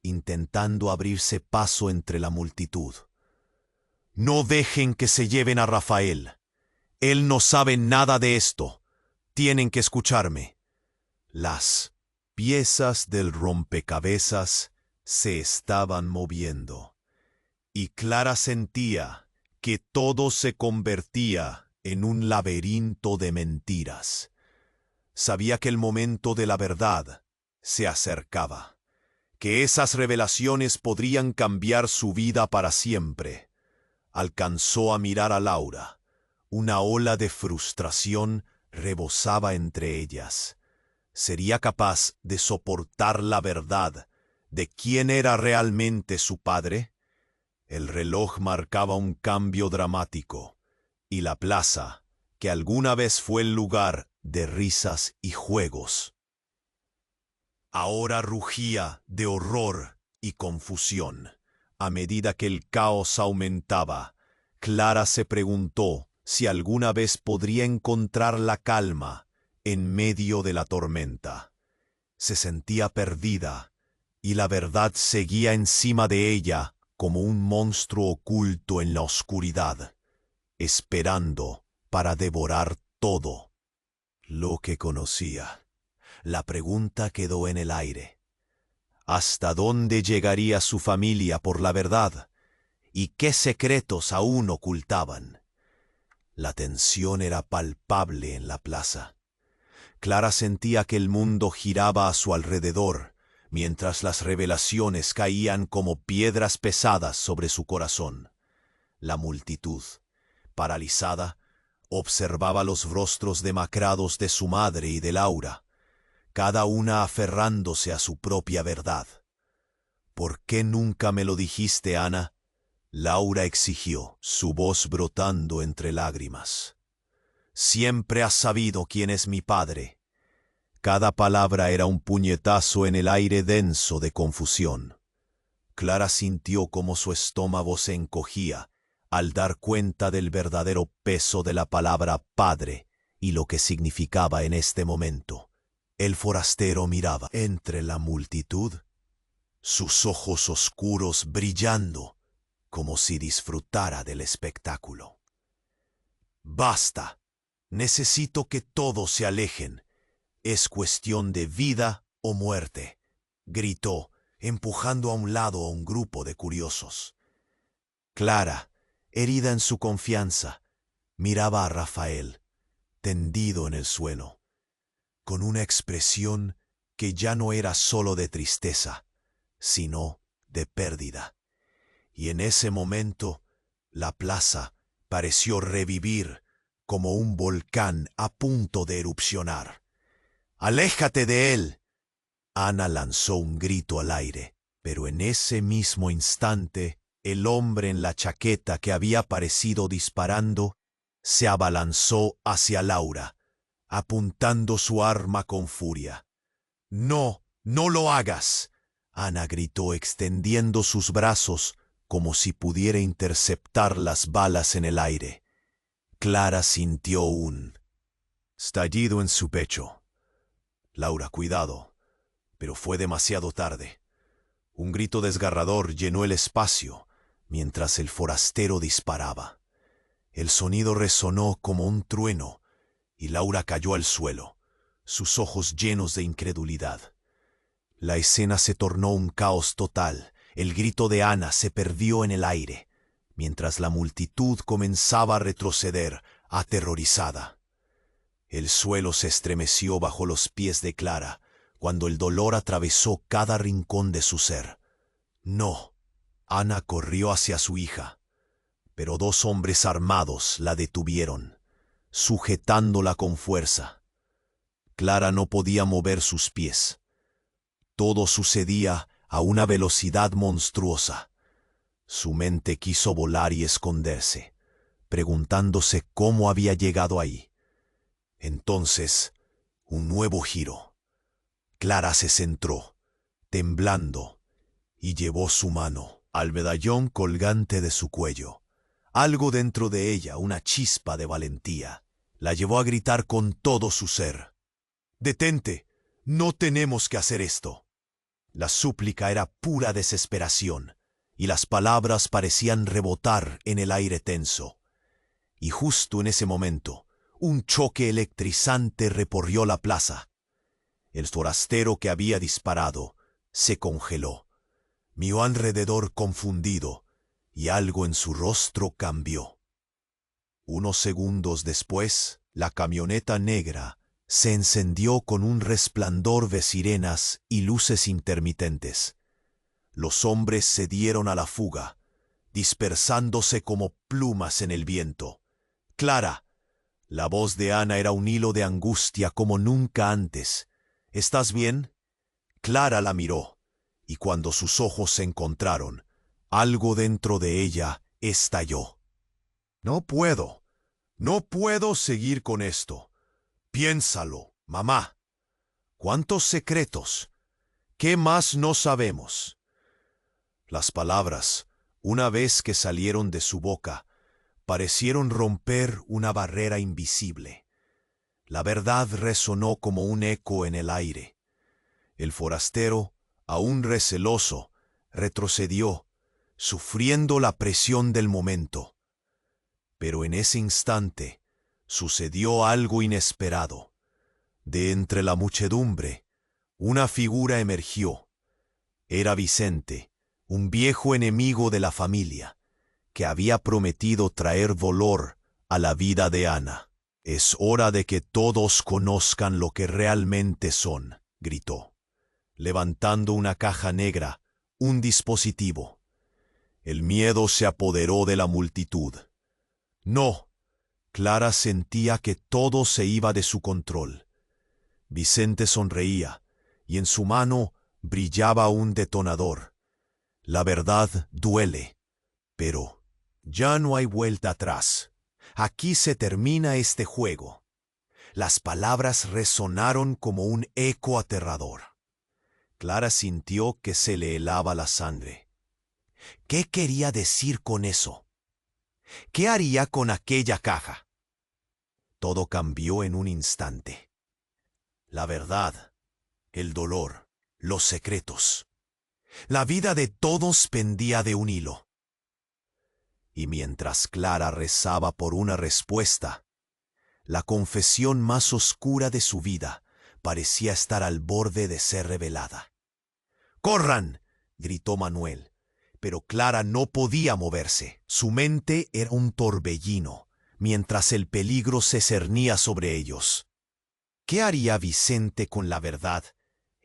intentando abrirse paso entre la multitud. «No dejen que se lleven a Rafael. Él no sabe nada de esto. Tienen que escucharme». Las piezas del rompecabezas se estaban moviendo, y Clara sentía que todo se convertía en un laberinto de mentiras. Sabía que el momento de la verdad se acercaba, que esas revelaciones podrían cambiar su vida para siempre. Alcanzó a mirar a Laura. Una ola de frustración rebosaba entre ellas. ¿Sería capaz de soportar la verdad de quién era realmente su padre? El reloj marcaba un cambio dramático, y la plaza, que alguna vez fue el lugar de risas y juegos, ahora rugía de horror y confusión. A medida que el caos aumentaba, Clara se preguntó si alguna vez podría encontrar la calma en medio de la tormenta. Se sentía perdida, y la verdad seguía encima de ella como un monstruo oculto en la oscuridad, esperando para devorar todo lo que conocía. La pregunta quedó en el aire. ¿Hasta dónde llegaría su familia por la verdad? ¿Y qué secretos aún ocultaban? La tensión era palpable en la plaza. Clara sentía que el mundo giraba a su alrededor, mientras las revelaciones caían como piedras pesadas sobre su corazón. La multitud, paralizada, observaba los rostros demacrados de su madre y de Laura, cada una aferrándose a su propia verdad. ¿Por qué nunca me lo dijiste, Ana? Laura exigió, su voz brotando entre lágrimas. Siempre has sabido quién es mi padre. Cada palabra era un puñetazo en el aire denso de confusión. Clara sintió como su estómago se encogía al dar cuenta del verdadero peso de la palabra padre y lo que significaba en este momento. El forastero miraba entre la multitud, sus ojos oscuros brillando como si disfrutara del espectáculo. «Basta. Necesito que todos se alejen. Es cuestión de vida o muerte», gritó, empujando a un lado a un grupo de curiosos. Clara, herida en su confianza, miraba a Rafael, tendido en el suelo, con una expresión que ya no era solo de tristeza, sino de pérdida. Y en ese momento, la plaza pareció revivir como un volcán a punto de erupcionar. «¡Aléjate de él!» Ana lanzó un grito al aire, pero en ese mismo instante, el hombre en la chaqueta que había aparecido disparando se abalanzó hacia Laura, apuntando su arma con furia. «¡No, no lo hagas!» Ana gritó extendiendo sus brazos como si pudiera interceptar las balas en el aire. Clara sintió un estallido en su pecho. «Laura, cuidado», pero fue demasiado tarde. Un grito desgarrador llenó el espacio mientras el forastero disparaba. El sonido resonó como un trueno y Laura cayó al suelo, sus ojos llenos de incredulidad. La escena se tornó un caos total. El grito de Ana se perdió en el aire, mientras la multitud comenzaba a retroceder, aterrorizada. El suelo se estremeció bajo los pies de Clara, cuando el dolor atravesó cada rincón de su ser. «No». Ana corrió hacia su hija, pero dos hombres armados la detuvieron, sujetándola con fuerza. Clara no podía mover sus pies. Todo sucedía a una velocidad monstruosa. Su mente quiso volar y esconderse, preguntándose cómo había llegado ahí. Entonces, un nuevo giro. Clara se centró, temblando, y llevó su mano al medallón colgante de su cuello. Algo dentro de ella, una chispa de valentía, la llevó a gritar con todo su ser. «¡Detente! No tenemos que hacer esto». La súplica era pura desesperación, y las palabras parecían rebotar en el aire tenso. Y justo en ese momento, un choque electrizante recorrió la plaza. El forastero que había disparado se congeló. Miró alrededor confundido, y algo en su rostro cambió. Unos segundos después, la camioneta negra se encendió con un resplandor de sirenas y luces intermitentes. Los hombres se dieron a la fuga, dispersándose como plumas en el viento. «Clara». La voz de Ana era un hilo de angustia como nunca antes. «¿Estás bien?» Clara la miró, y cuando sus ojos se encontraron, algo dentro de ella estalló. «No puedo seguir con esto. Piénsalo, mamá. ¿Cuántos secretos? ¿Qué más no sabemos?» Las palabras, una vez que salieron de su boca, parecieron romper una barrera invisible. La verdad resonó como un eco en el aire. El forastero, aún receloso, retrocedió, sufriendo la presión del momento. Pero en ese instante sucedió algo inesperado. De entre la muchedumbre, una figura emergió. Era Vicente, un viejo enemigo de la familia, que había prometido traer dolor a la vida de Ana. «Es hora de que todos conozcan lo que realmente son», gritó, levantando una caja negra, un dispositivo. El miedo se apoderó de la multitud. No, Clara sentía que todo se iba de su control. Vicente sonreía, y en su mano brillaba un detonador. La verdad duele, pero ya no hay vuelta atrás. Aquí se termina este juego. Las palabras resonaron como un eco aterrador. Clara sintió que se le helaba la sangre. ¿Qué quería decir con eso? ¿Qué haría con aquella caja? Todo cambió en un instante. La verdad, el dolor, los secretos. La vida de todos pendía de un hilo. Y mientras Clara rezaba por una respuesta, la confesión más oscura de su vida parecía estar al borde de ser revelada. ¡Corran!, gritó Manuel, pero Clara no podía moverse. Su mente era un torbellino, mientras el peligro se cernía sobre ellos. ¿Qué haría Vicente con la verdad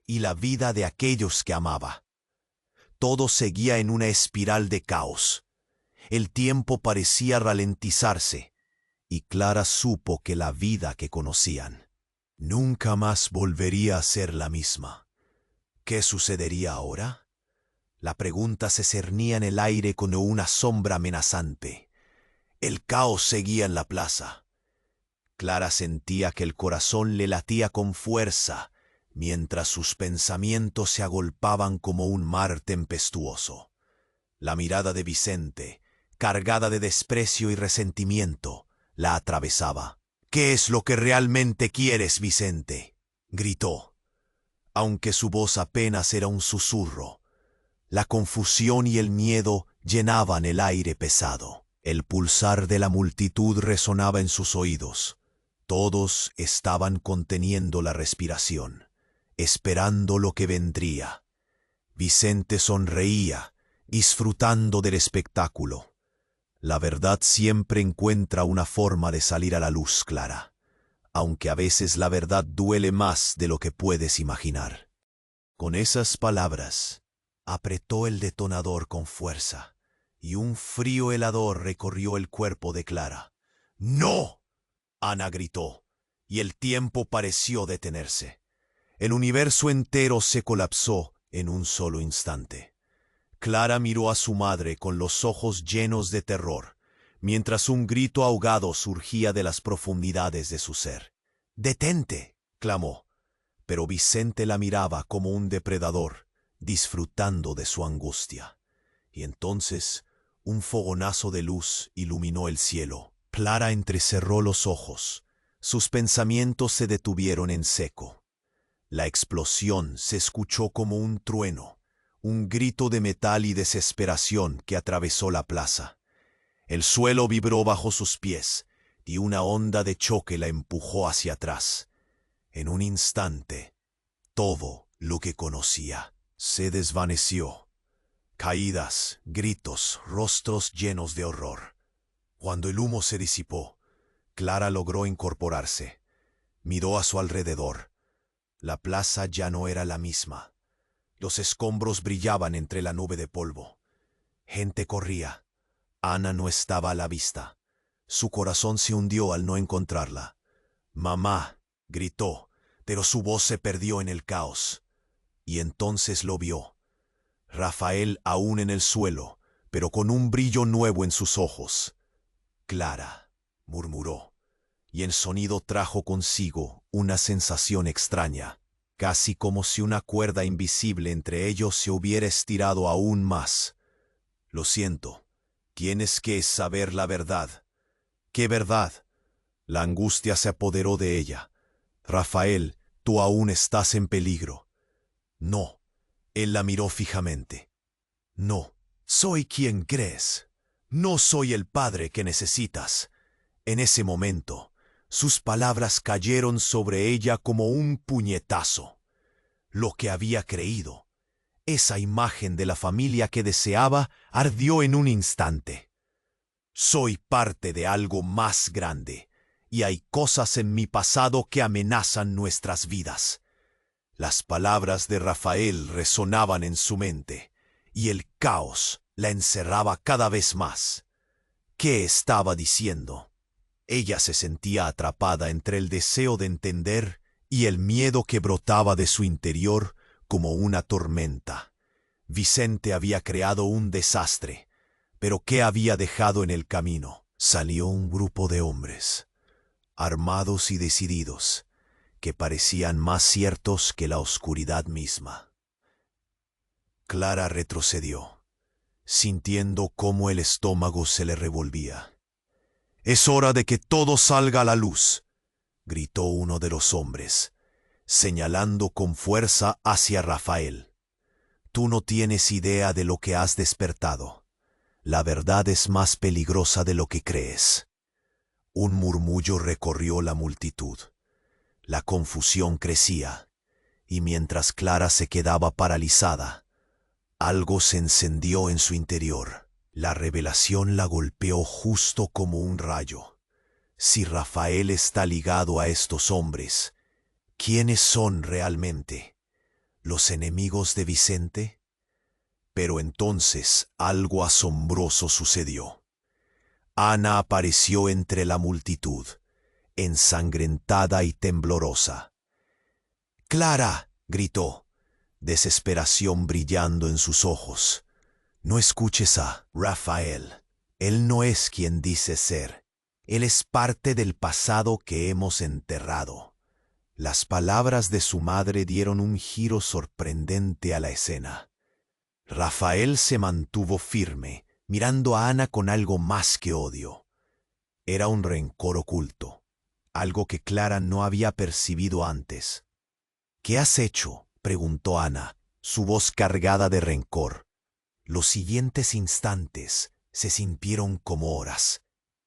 y la vida de aquellos que amaba? Todo seguía en una espiral de caos. El tiempo parecía ralentizarse, y Clara supo que la vida que conocían nunca más volvería a ser la misma. ¿Qué sucedería ahora? La pregunta se cernía en el aire como una sombra amenazante. El caos seguía en la plaza. Clara sentía que el corazón le latía con fuerza, mientras sus pensamientos se agolpaban como un mar tempestuoso. La mirada de Vicente, cargada de desprecio y resentimiento, la atravesaba. «¿Qué es lo que realmente quieres, Vicente?», gritó, aunque su voz apenas era un susurro. La confusión y el miedo llenaban el aire pesado. El pulsar de la multitud resonaba en sus oídos. Todos estaban conteniendo la respiración, esperando lo que vendría. Vicente sonreía, disfrutando del espectáculo. La verdad siempre encuentra una forma de salir a la luz, Clara, aunque a veces la verdad duele más de lo que puedes imaginar. Con esas palabras, apretó el detonador con fuerza, y un frío helador recorrió el cuerpo de Clara. «¡No!», Ana gritó, y el tiempo pareció detenerse. El universo entero se colapsó en un solo instante. Clara miró a su madre con los ojos llenos de terror, mientras un grito ahogado surgía de las profundidades de su ser. «¡Detente!», clamó, pero Vicente la miraba como un depredador, disfrutando de su angustia. Y entonces un fogonazo de luz iluminó el cielo. Clara entrecerró los ojos. Sus pensamientos se detuvieron en seco. La explosión se escuchó como un trueno, un grito de metal y desesperación que atravesó la plaza. El suelo vibró bajo sus pies y una onda de choque la empujó hacia atrás. En un instante, todo lo que conocía se desvaneció. Caídas, gritos, rostros llenos de horror. Cuando el humo se disipó, Clara logró incorporarse. Miró a su alrededor. La plaza ya no era la misma. Los escombros brillaban entre la nube de polvo. Gente corría. Ana no estaba a la vista. Su corazón se hundió al no encontrarla. «¡Mamá!», gritó, pero su voz se perdió en el caos. Y entonces lo vio. Rafael aún en el suelo, pero con un brillo nuevo en sus ojos. «Clara», murmuró, y el sonido trajo consigo una sensación extraña, casi como si una cuerda invisible entre ellos se hubiera estirado aún más. «Lo siento, tienes que saber la verdad». «¿Qué verdad?». La angustia se apoderó de ella. «Rafael, tú aún estás en peligro». «No». Él la miró fijamente. «No, soy quien crees. No soy el padre que necesitas». En ese momento, sus palabras cayeron sobre ella como un puñetazo. Lo que había creído Esa imagen de la familia que deseaba ardió en un instante. Soy parte de algo más grande, y hay cosas en mi pasado que amenazan nuestras vidas. Las palabras de Rafael resonaban en su mente, y el caos la encerraba cada vez más. ¿Qué estaba diciendo? Ella se sentía atrapada entre el deseo de entender y el miedo que brotaba de su interior como una tormenta. Vicente había creado un desastre, pero ¿qué había dejado en el camino? Salió un grupo de hombres, armados y decididos, que parecían más ciertos que la oscuridad misma. Clara retrocedió, sintiendo cómo el estómago se le revolvía. «Es hora de que todo salga a la luz», gritó uno de los hombres, señalando con fuerza hacia Rafael. «Tú no tienes idea de lo que has despertado. La verdad es más peligrosa de lo que crees». Un murmullo recorrió la multitud. La confusión crecía, y mientras Clara se quedaba paralizada, algo se encendió en su interior. La revelación la golpeó justo como un rayo. Si Rafael está ligado a estos hombres, ¿quiénes son realmente? ¿Los enemigos de Vicente? Pero entonces algo asombroso sucedió. Ana apareció entre la multitud, ensangrentada y temblorosa. «¡Clara!», gritó, desesperación brillando en sus ojos. «No escuches a Rafael. Él no es quien dice ser. Él es parte del pasado que hemos enterrado». Las palabras de su madre dieron un giro sorprendente a la escena. Rafael se mantuvo firme, mirando a Ana con algo más que odio. Era un rencor oculto, algo que Clara no había percibido antes. «¿Qué has hecho?», preguntó Ana, su voz cargada de rencor. Los siguientes instantes se sintieron como horas.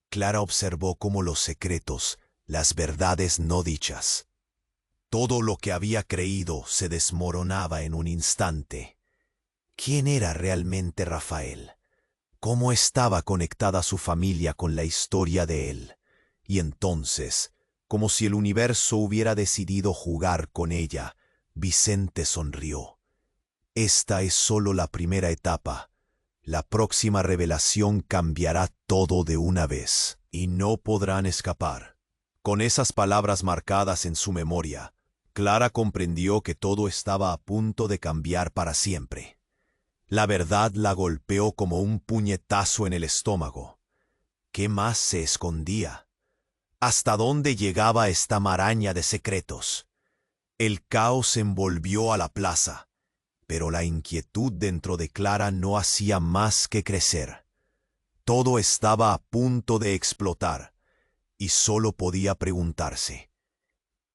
Clara observó cómo los secretos, las verdades no dichas, todo lo que había creído se desmoronaba en un instante. ¿Quién era realmente Rafael? ¿Cómo estaba conectada su familia con la historia de él? Y entonces, como si el universo hubiera decidido jugar con ella, Vicente sonrió. Esta es solo la primera etapa. La próxima revelación cambiará todo de una vez, y no podrán escapar. Con esas palabras marcadas en su memoria, Clara comprendió que todo estaba a punto de cambiar para siempre. La verdad la golpeó como un puñetazo en el estómago. ¿Qué más se escondía? ¿Hasta dónde llegaba esta maraña de secretos? El caos envolvió a la plaza, pero la inquietud dentro de Clara no hacía más que crecer. Todo estaba a punto de explotar, y solo podía preguntarse,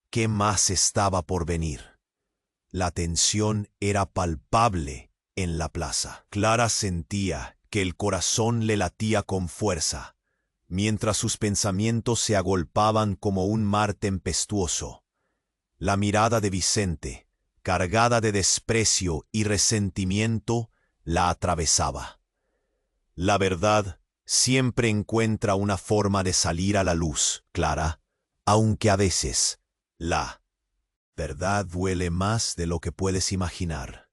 ¿qué más estaba por venir? La tensión era palpable en la plaza. Clara sentía que el corazón le latía con fuerza, mientras sus pensamientos se agolpaban como un mar tempestuoso. La mirada de Vicente, cargada de desprecio y resentimiento, la atravesaba. La verdad siempre encuentra una forma de salir a la luz, Clara, aunque a veces la verdad duele más de lo que puedes imaginar.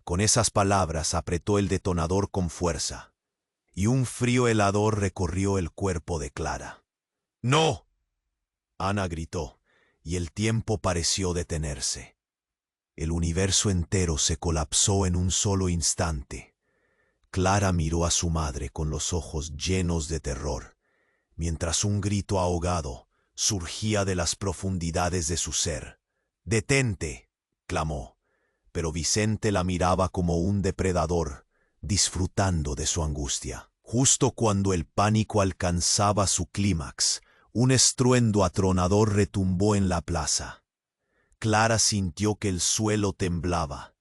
Con esas palabras apretó el detonador con fuerza, y un frío helador recorrió el cuerpo de Clara. «¡No!», Ana gritó, y el tiempo pareció detenerse. El universo entero se colapsó en un solo instante. Clara miró a su madre con los ojos llenos de terror, mientras un grito ahogado surgía de las profundidades de su ser. «¡Detente!», clamó, pero Vicente la miraba como un depredador, disfrutando de su angustia. Justo cuando el pánico alcanzaba su clímax, un estruendo atronador retumbó en la plaza. Clara sintió que el suelo temblaba.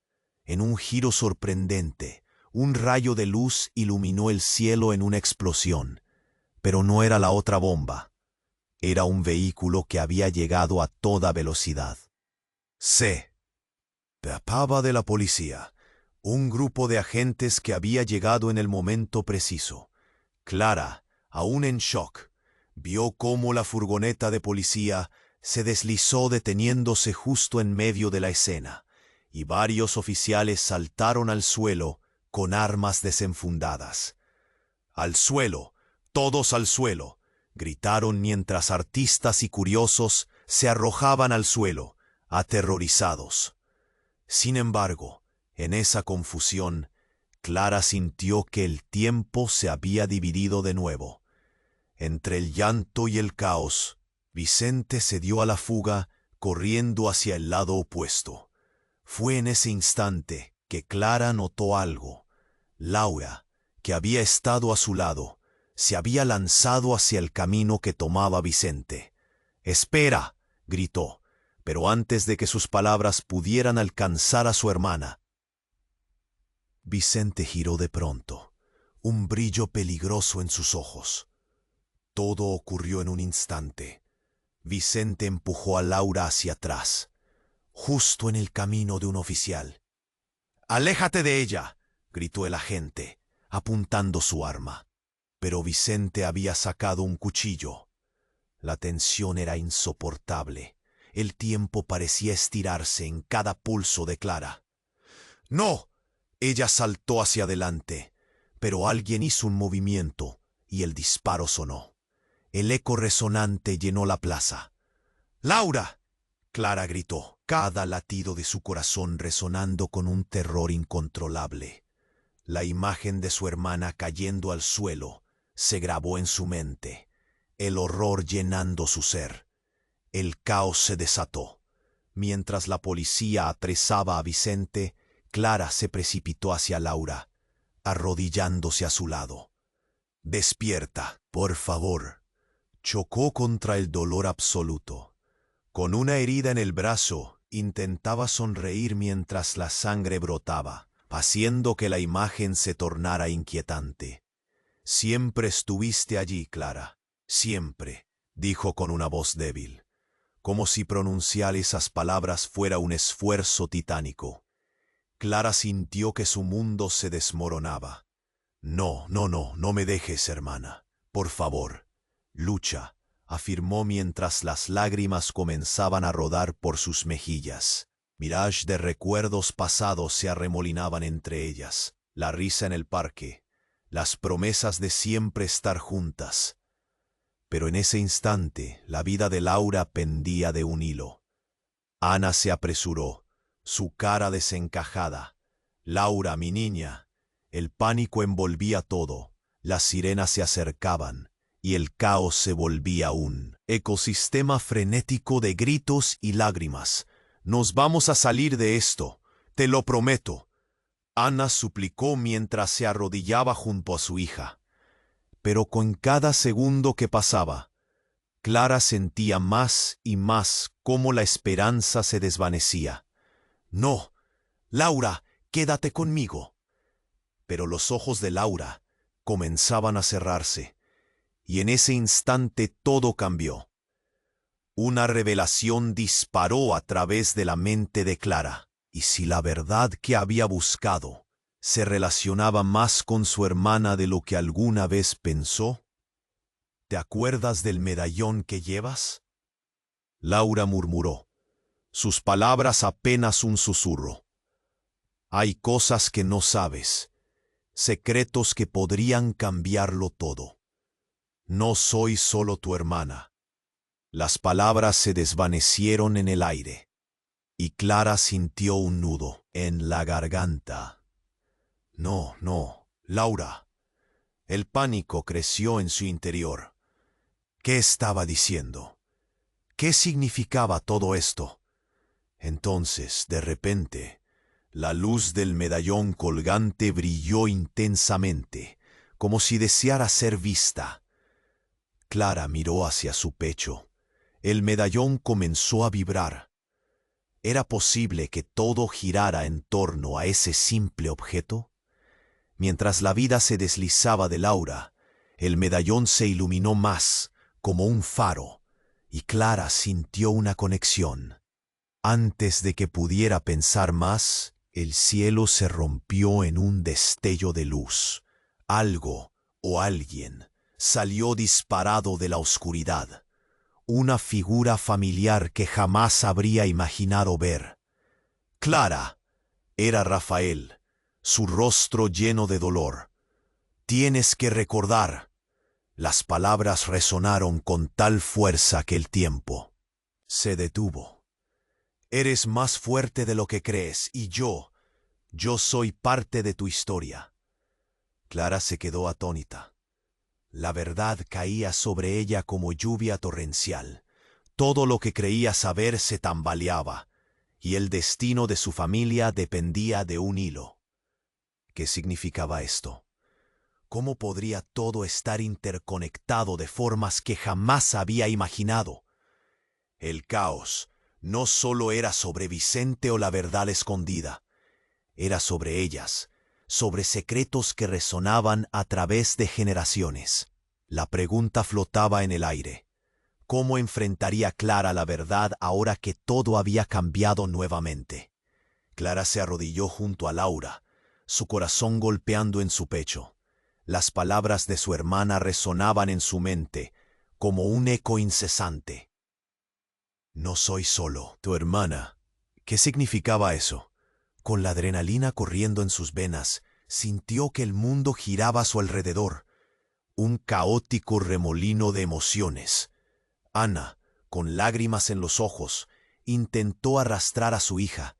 En un giro sorprendente, un rayo de luz iluminó el cielo en una explosión. Pero no era la otra bomba. Era un vehículo que había llegado a toda velocidad. «Se trataba de la policía», Un grupo de agentes que había llegado en el momento preciso. Clara, aún en shock, vio cómo la furgoneta de policía se deslizó deteniéndose justo en medio de la escena, y varios oficiales saltaron al suelo con armas desenfundadas. ¡Al suelo! ¡Todos al suelo!, gritaron mientras artistas y curiosos se arrojaban al suelo, aterrorizados. Sin embargo, en esa confusión, Clara sintió que el tiempo se había dividido de nuevo. Entre el llanto y el caos, Vicente se dio a la fuga corriendo hacia el lado opuesto. Fue en ese instante que Clara notó algo. Laura, que había estado a su lado, se había lanzado hacia el camino que tomaba Vicente. «¡Espera!», gritó, pero antes de que sus palabras pudieran alcanzar a su hermana, Vicente giró de pronto, un brillo peligroso en sus ojos. Todo ocurrió en un instante. Vicente empujó a Laura hacia atrás, justo en el camino de un oficial. «¡Aléjate de ella!», gritó el agente, apuntando su arma. Pero Vicente había sacado un cuchillo. La tensión era insoportable. El tiempo parecía estirarse en cada pulso de Clara. «¡No!». Ella saltó hacia adelante, pero alguien hizo un movimiento y el disparo sonó. El eco resonante llenó la plaza. «¡Laura!», Clara gritó, cada latido de su corazón resonando con un terror incontrolable. La imagen de su hermana cayendo al suelo se grabó en su mente, el horror llenando su ser. El caos se desató. Mientras la policía apresaba a Vicente, Clara se precipitó hacia Laura, arrodillándose a su lado. «Despierta, por favor». Chocó contra el dolor absoluto. Con una herida en el brazo, intentaba sonreír mientras la sangre brotaba, haciendo que la imagen se tornara inquietante. «Siempre estuviste allí, Clara, siempre», dijo con una voz débil, como si pronunciar esas palabras fuera un esfuerzo titánico. Clara sintió que su mundo se desmoronaba. «No me dejes, hermana. Por favor, lucha», afirmó mientras las lágrimas comenzaban a rodar por sus mejillas. Mirage de recuerdos pasados se arremolinaban entre ellas. La risa en el parque, las promesas de siempre estar juntas. Pero en ese instante la vida de Laura pendía de un hilo. Ana se apresuró, su cara desencajada. «Laura, mi niña». El pánico envolvía todo, las sirenas se acercaban, y el caos se volvía un ecosistema frenético de gritos y lágrimas. «Nos vamos a salir de esto, te lo prometo», Ana suplicó mientras se arrodillaba junto a su hija. Pero con cada segundo que pasaba, Clara sentía más y más cómo la esperanza se desvanecía. «No, Laura, quédate conmigo». Pero los ojos de Laura comenzaban a cerrarse, y en ese instante todo cambió. Una revelación disparó a través de la mente de Clara, y si la verdad que había buscado se relacionaba más con su hermana de lo que alguna vez pensó. «¿Te acuerdas del medallón que llevas?», Laura murmuró, sus palabras apenas un susurro. «Hay cosas que no sabes, secretos que podrían cambiarlo todo. No soy solo tu hermana». Las palabras se desvanecieron en el aire, y Clara sintió un nudo en la garganta. «No, Laura». El pánico creció en su interior. ¿Qué estaba diciendo? ¿Qué significaba todo esto? Entonces, de repente, la luz del medallón colgante brilló intensamente, como si deseara ser vista. Clara miró hacia su pecho. El medallón comenzó a vibrar. ¿Era posible que todo girara en torno a ese simple objeto? Mientras la vida se deslizaba de Laura, el medallón se iluminó más, como un faro, y Clara sintió una conexión. Antes de que pudiera pensar más, El cielo se rompió en un destello de luz. Algo o alguien salió disparado de la oscuridad. Una figura familiar que jamás habría imaginado ver. Clara, era Rafael, su rostro lleno de dolor. Tienes que recordar. Las palabras resonaron con tal fuerza que el tiempo se detuvo. Eres más fuerte de lo que crees y yo soy parte de tu historia. Clara se quedó atónita. La verdad caía sobre ella como lluvia torrencial. Todo lo que creía saber se tambaleaba, y el destino de su familia dependía de un hilo. ¿Qué significaba esto? ¿Cómo podría todo estar interconectado de formas que jamás había imaginado? El caos no solo era sobre Vicente o la verdad escondida, era sobre ellas, sobre secretos que resonaban a través de generaciones. La pregunta flotaba en el aire. ¿Cómo enfrentaría Clara la verdad ahora que todo había cambiado nuevamente? Clara se arrodilló junto a Laura, su corazón golpeando en su pecho. Las palabras de su hermana resonaban en su mente, como un eco incesante. No soy solo, tu hermana. ¿Qué significaba eso? Con la adrenalina corriendo en sus venas, sintió que el mundo giraba a su alrededor. Un caótico remolino de emociones. Ana, con lágrimas en los ojos, intentó arrastrar a su hija,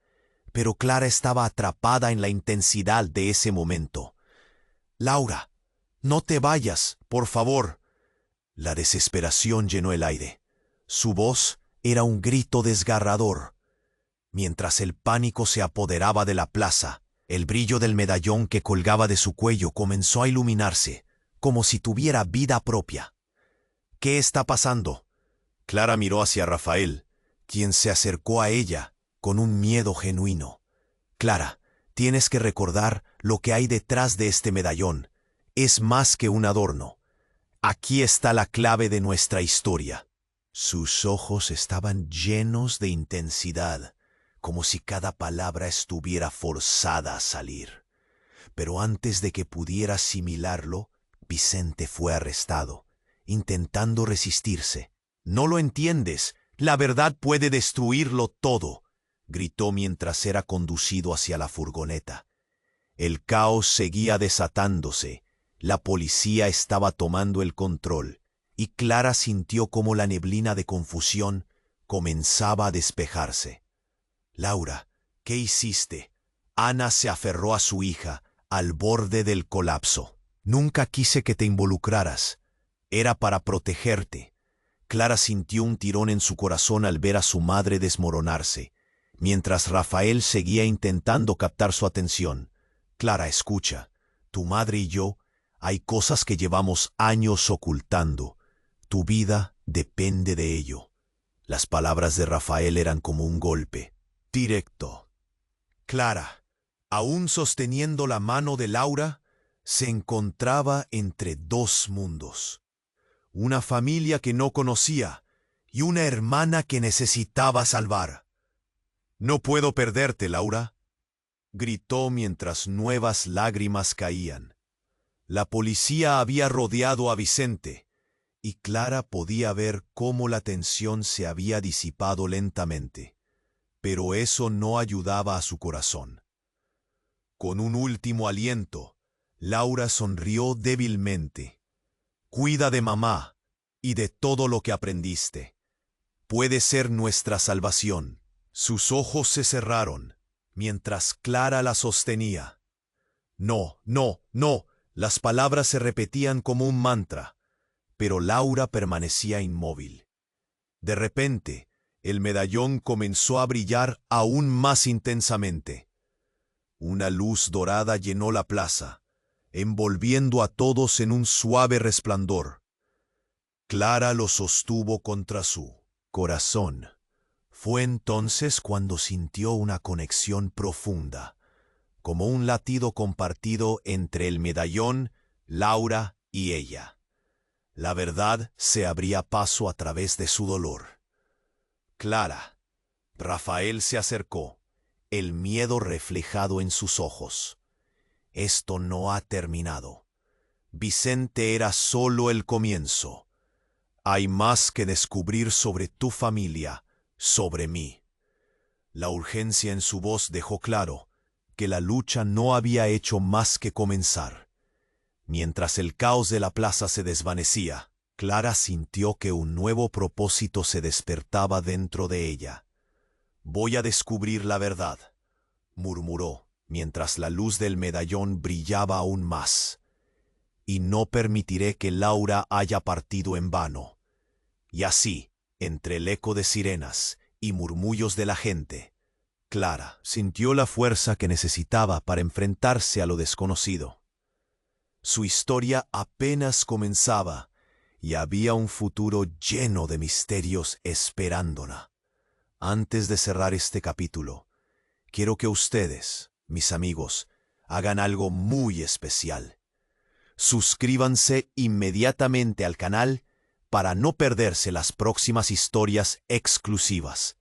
pero Clara estaba atrapada en la intensidad de ese momento. «Laura, no te vayas, por favor». La desesperación llenó el aire. Su voz era un grito desgarrador. Mientras el pánico se apoderaba de la plaza, el brillo del medallón que colgaba de su cuello comenzó a iluminarse, como si tuviera vida propia. «¿Qué está pasando?». Clara miró hacia Rafael, quien se acercó a ella con un miedo genuino. «Clara, tienes que recordar lo que hay detrás de este medallón. Es más que un adorno. Aquí está la clave de nuestra historia». Sus ojos estaban llenos de intensidad, como si cada palabra estuviera forzada a salir. Pero antes de que pudiera asimilarlo, Vicente fue arrestado, intentando resistirse. «No lo entiendes. La verdad puede destruirlo todo», gritó mientras era conducido hacia la furgoneta. El caos seguía desatándose. La policía estaba tomando el control, y Clara sintió como la neblina de confusión comenzaba a despejarse. «Laura, ¿qué hiciste?». Ana se aferró a su hija, al borde del colapso. «Nunca quise que te involucraras. Era para protegerte». Clara sintió un tirón en su corazón al ver a su madre desmoronarse, mientras Rafael seguía intentando captar su atención. «Clara, escucha. Tu madre y yo, hay cosas que llevamos años ocultando. Tu vida depende de ello». Las palabras de Rafael eran como un golpe, directo. Clara, aún sosteniendo la mano de Laura, se encontraba entre dos mundos. Una familia que no conocía y una hermana que necesitaba salvar. «No puedo perderte, Laura», gritó mientras nuevas lágrimas caían. La policía había rodeado a Vicente, y Clara podía ver cómo la tensión se había disipado lentamente, pero eso no ayudaba a su corazón. Con un último aliento, Laura sonrió débilmente. «Cuida de mamá y de todo lo que aprendiste. Puede ser nuestra salvación». Sus ojos se cerraron, mientras Clara la sostenía. «No, no, no». Las palabras se repetían como un mantra, pero Laura permanecía inmóvil. De repente, el medallón comenzó a brillar aún más intensamente. Una luz dorada llenó la plaza, envolviendo a todos en un suave resplandor. Clara lo sostuvo contra su corazón. Fue entonces cuando sintió una conexión profunda, como un latido compartido entre el medallón, Laura y ella. La verdad se abría paso a través de su dolor. «Clara». Rafael se acercó. el miedo reflejado en sus ojos. Esto no ha terminado. Vicente era solo el comienzo. Hay más que descubrir sobre tu familia, sobre mí. La urgencia en su voz dejó claro que la lucha no había hecho más que comenzar. Mientras el caos de la plaza se desvanecía, Clara sintió que un nuevo propósito se despertaba dentro de ella. «Voy a descubrir la verdad», murmuró, mientras la luz del medallón brillaba aún más. «Y no permitiré que Laura haya partido en vano». Y así, entre el eco de sirenas y murmullos de la gente, Clara sintió la fuerza que necesitaba para enfrentarse a lo desconocido. Su historia apenas comenzaba y había un futuro lleno de misterios esperándola. Antes de cerrar este capítulo, quiero que ustedes, mis amigos, hagan algo muy especial. Suscríbanse inmediatamente al canal para no perderse las próximas historias exclusivas.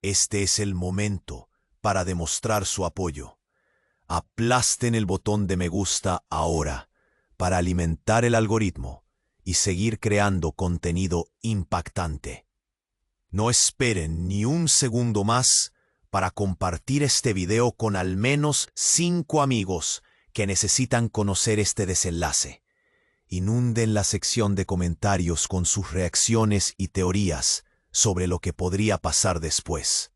Este es el momento para demostrar su apoyo. Aplasten el botón de me gusta ahora para alimentar el algoritmo y seguir creando contenido impactante. No esperen ni un segundo más para compartir este video con al menos 5 amigos que necesitan conocer este desenlace. Inunden la sección de comentarios con sus reacciones y teorías sobre lo que podría pasar después.